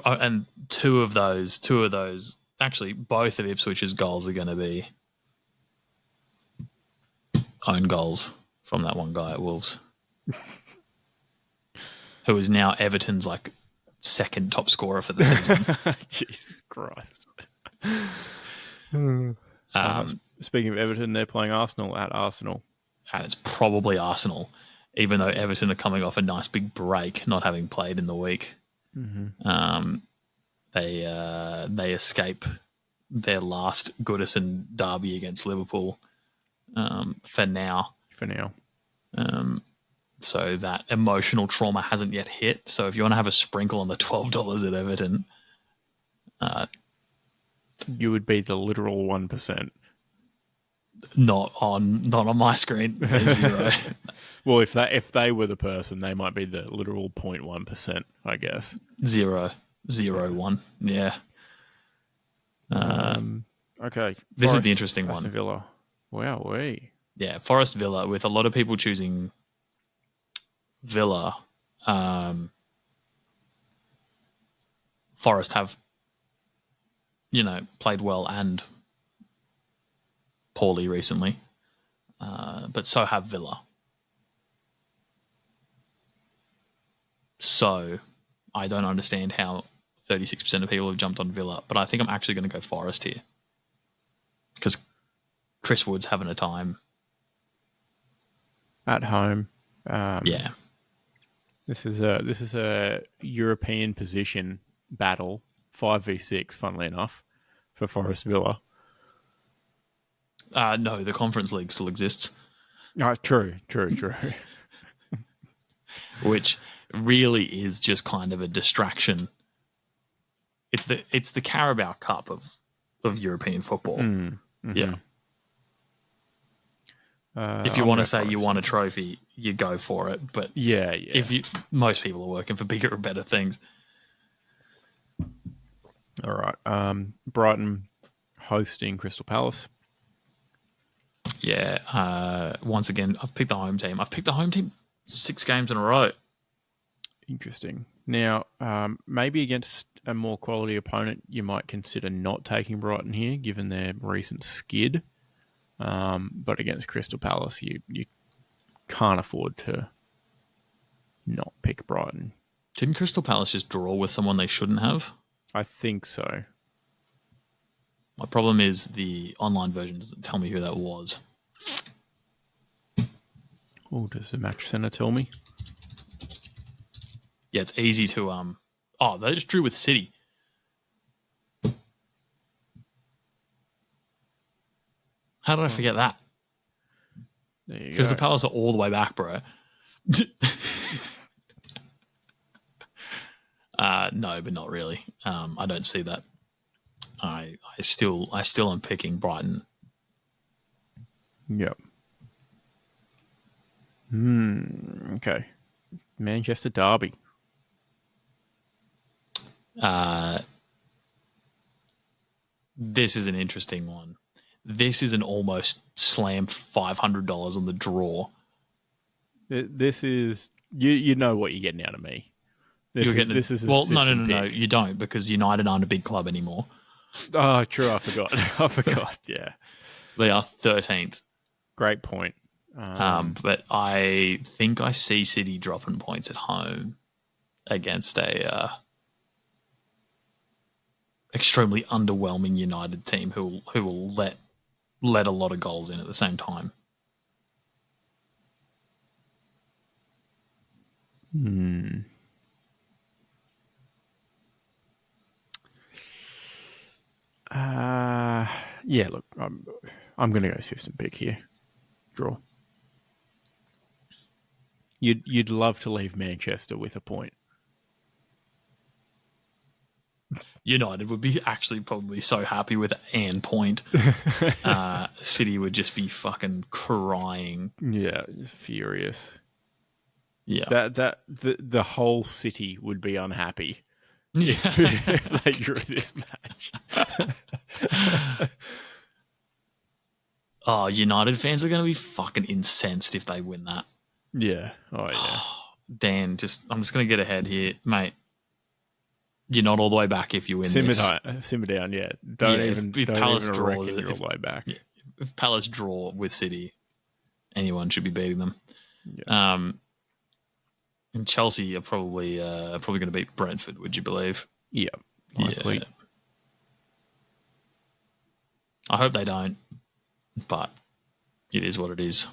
And two of those. Actually, both of Ipswich's goals are going to be own goals from that one guy at Wolves, who is now Everton's second top scorer for the season. Jesus Christ. Speaking of Everton, they're playing Arsenal at Arsenal. And it's probably Arsenal, even though Everton are coming off a nice big break, not having played in the week. They escape their last Goodison derby against Liverpool for now. So that emotional trauma hasn't yet hit. So if you want to have a sprinkle on the $12 at Everton, you would be the literal 1%. Not on my screen. Zero. Well, if they were the person, they might be the literal 0.1%, I guess. 0.01. Yeah. Okay. This is the interesting one. Villa. Wowee. Yeah, Forest Villa, with a lot of people choosing Villa. Forest have, played well and poorly recently, but so have Villa. So I don't understand how 36% of people have jumped on Villa, but I think I'm actually going to go Forest here because Chris Wood's having a time at home. Yeah, this is a European position battle, 5v6. Funnily enough, for Forest Villa. No, the Conference League still exists. Oh, true. Which really is just kind of a distraction. It's the Carabao Cup of European football. Mm-hmm. Yeah. If you want to say you want a trophy, you go for it. But yeah. Most people are working for bigger and better things. All right. Brighton hosting Crystal Palace. Yeah. Once again, I've picked the home team. 6 games in a row. Interesting. Now, maybe against a more quality opponent, you might consider not taking Brighton here, given their recent skid. But against Crystal Palace, you can't afford to not pick Brighton. Didn't Crystal Palace just draw with someone they shouldn't have? I think so. My problem is the online version doesn't tell me who that was. Oh, does the match center tell me? Yeah, it's easy to they just drew with City. How did I forget that? Because the Palace are all the way back, bro. No, but not really. I don't see that. I still am picking Brighton. Yep. Okay. Manchester Derby. This is an interesting one. This is an almost slam $500 on the draw. This is you know what you're getting out of me. This is a system no. pick. You don't, because United aren't a big club anymore. Oh, true. I forgot. Yeah, They are 13th. Great point. But I think I see City dropping points at home against a extremely underwhelming United team who will let a lot of goals in at the same time. Yeah. Look, I'm going to go system pick here. Draw. You'd love to leave Manchester with a point. United would be actually probably so happy with an point. City would just be fucking crying. Yeah, just furious. Yeah, the whole city would be unhappy if they drew this match. Oh, United fans are going to be fucking incensed if they win that. Yeah. Oh yeah. Dan, I'm just going to get ahead here, mate. You're not all the way back if you win this. Simmer down, yeah. Don't even reckon you're all the way back. Yeah, if Palace draw with City, anyone should be beating them. Yeah. And Chelsea are probably going to beat Brentford, would you believe? Yeah. Likely. Yeah. I hope they don't, but it is what it is.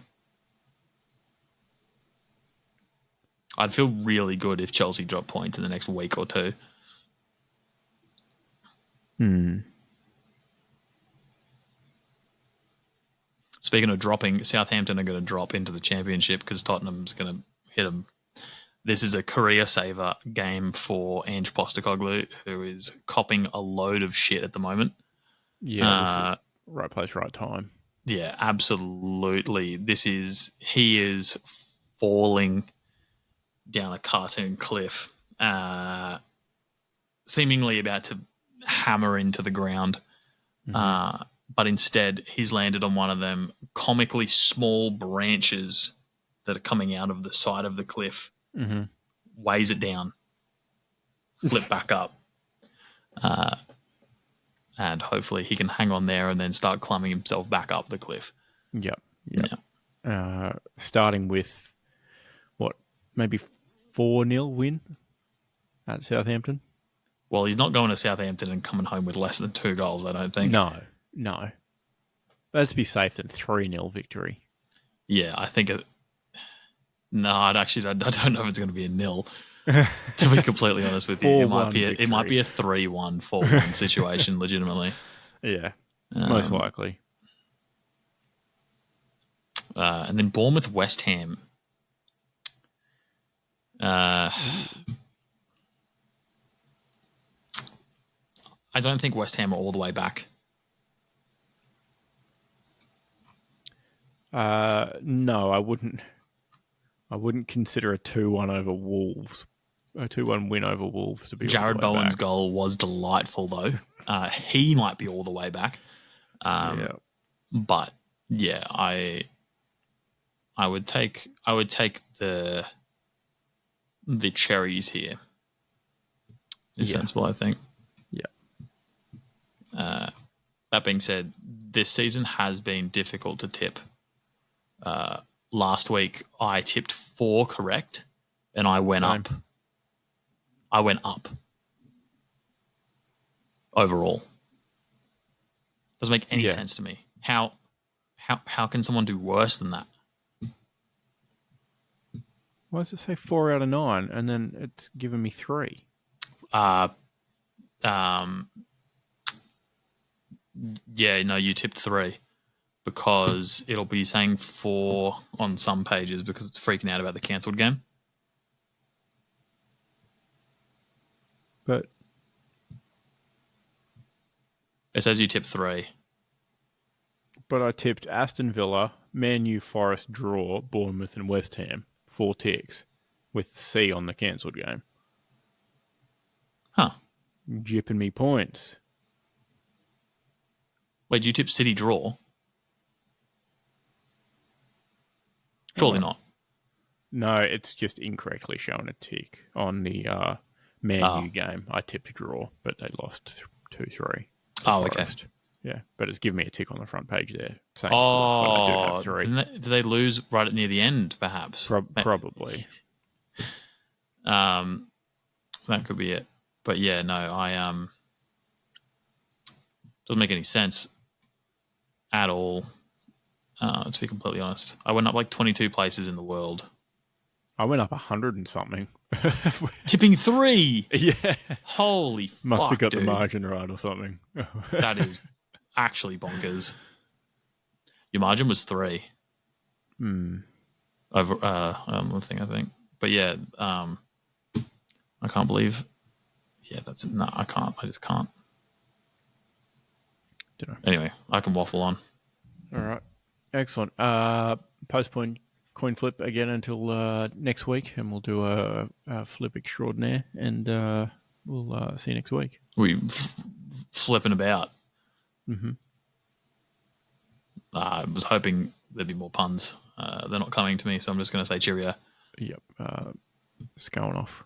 I'd feel really good if Chelsea dropped points in the next week or two. Speaking of dropping, Southampton are going to drop into the Championship because Tottenham's going to hit them. This is a career saver game for Ange Postecoglou, who is copping a load of shit at the moment. Yeah, right place, right time. Yeah, absolutely. He is falling down a cartoon cliff, seemingly about to hammer into the ground. But instead, he's landed on one of them comically small branches that are coming out of the side of the cliff, weighs it down, flip back up, and hopefully he can hang on there and then start climbing himself back up the cliff. Yep. Starting with, maybe 4-0 win at Southampton? Well, he's not going to Southampton and coming home with less than 2 goals, I don't think. No. Let's be safe than 3-0 victory. Yeah, I think it... No, I don't know if it's going to be a 0. To be completely honest with you, it might be a 3-1, 4-1 situation, legitimately. Yeah, most likely. And then Bournemouth, West Ham. I don't think West Ham are all the way back. No, I wouldn't. I wouldn't consider a 2-1 over Wolves. A 2-1 win over Wolves to be Jared Bowen's goal was delightful, though. He might be all the way back. But yeah, I would take the cherries here. It's sensible, I think. Yeah. That being said, this season has been difficult to tip. Last week, I tipped 4 correct, and I went up. I went up overall. Doesn't make any sense to me. How can someone do worse than that? Why does it say 4 out of 9, and then it's given me 3? Yeah, no, you tipped 3. because it'll be saying 4 on some pages because it's freaking out about the cancelled game. But it says you tipped 3. But I tipped Aston Villa, Man U, Forest, draw, Bournemouth and West Ham. 4 ticks with C on the cancelled game. Huh. Jipping me points. Wait, did you tip City draw? Surely not. No, it's just incorrectly showing a tick on the Man U game. I tipped draw, but they lost 2-3. Oh, Forest. Okay. Yeah, but it's giving me a tick on the front page there. Saying but I do have 3. Did they lose right near the end, perhaps? Probably. That could be it. But yeah, no, doesn't make any sense at all. To be completely honest, I went up like 22 places in the world. I went up 100 and something. Tipping 3. Yeah. Holy fuck, Must have got dude. the margin right or something. That is actually bonkers. Your margin was 3. Over one thing, I think. But yeah, I can't believe. Yeah, I can't. I just can't. Dunno. Anyway, I can waffle on. All right. Excellent. Postpone coin flip again until next week, and we'll do a flip extraordinaire, and we'll see you next week. We flipping about. Mm-hmm. I was hoping there'd be more puns. They're not coming to me, so I'm just going to say cheerio. Yep. It's going off.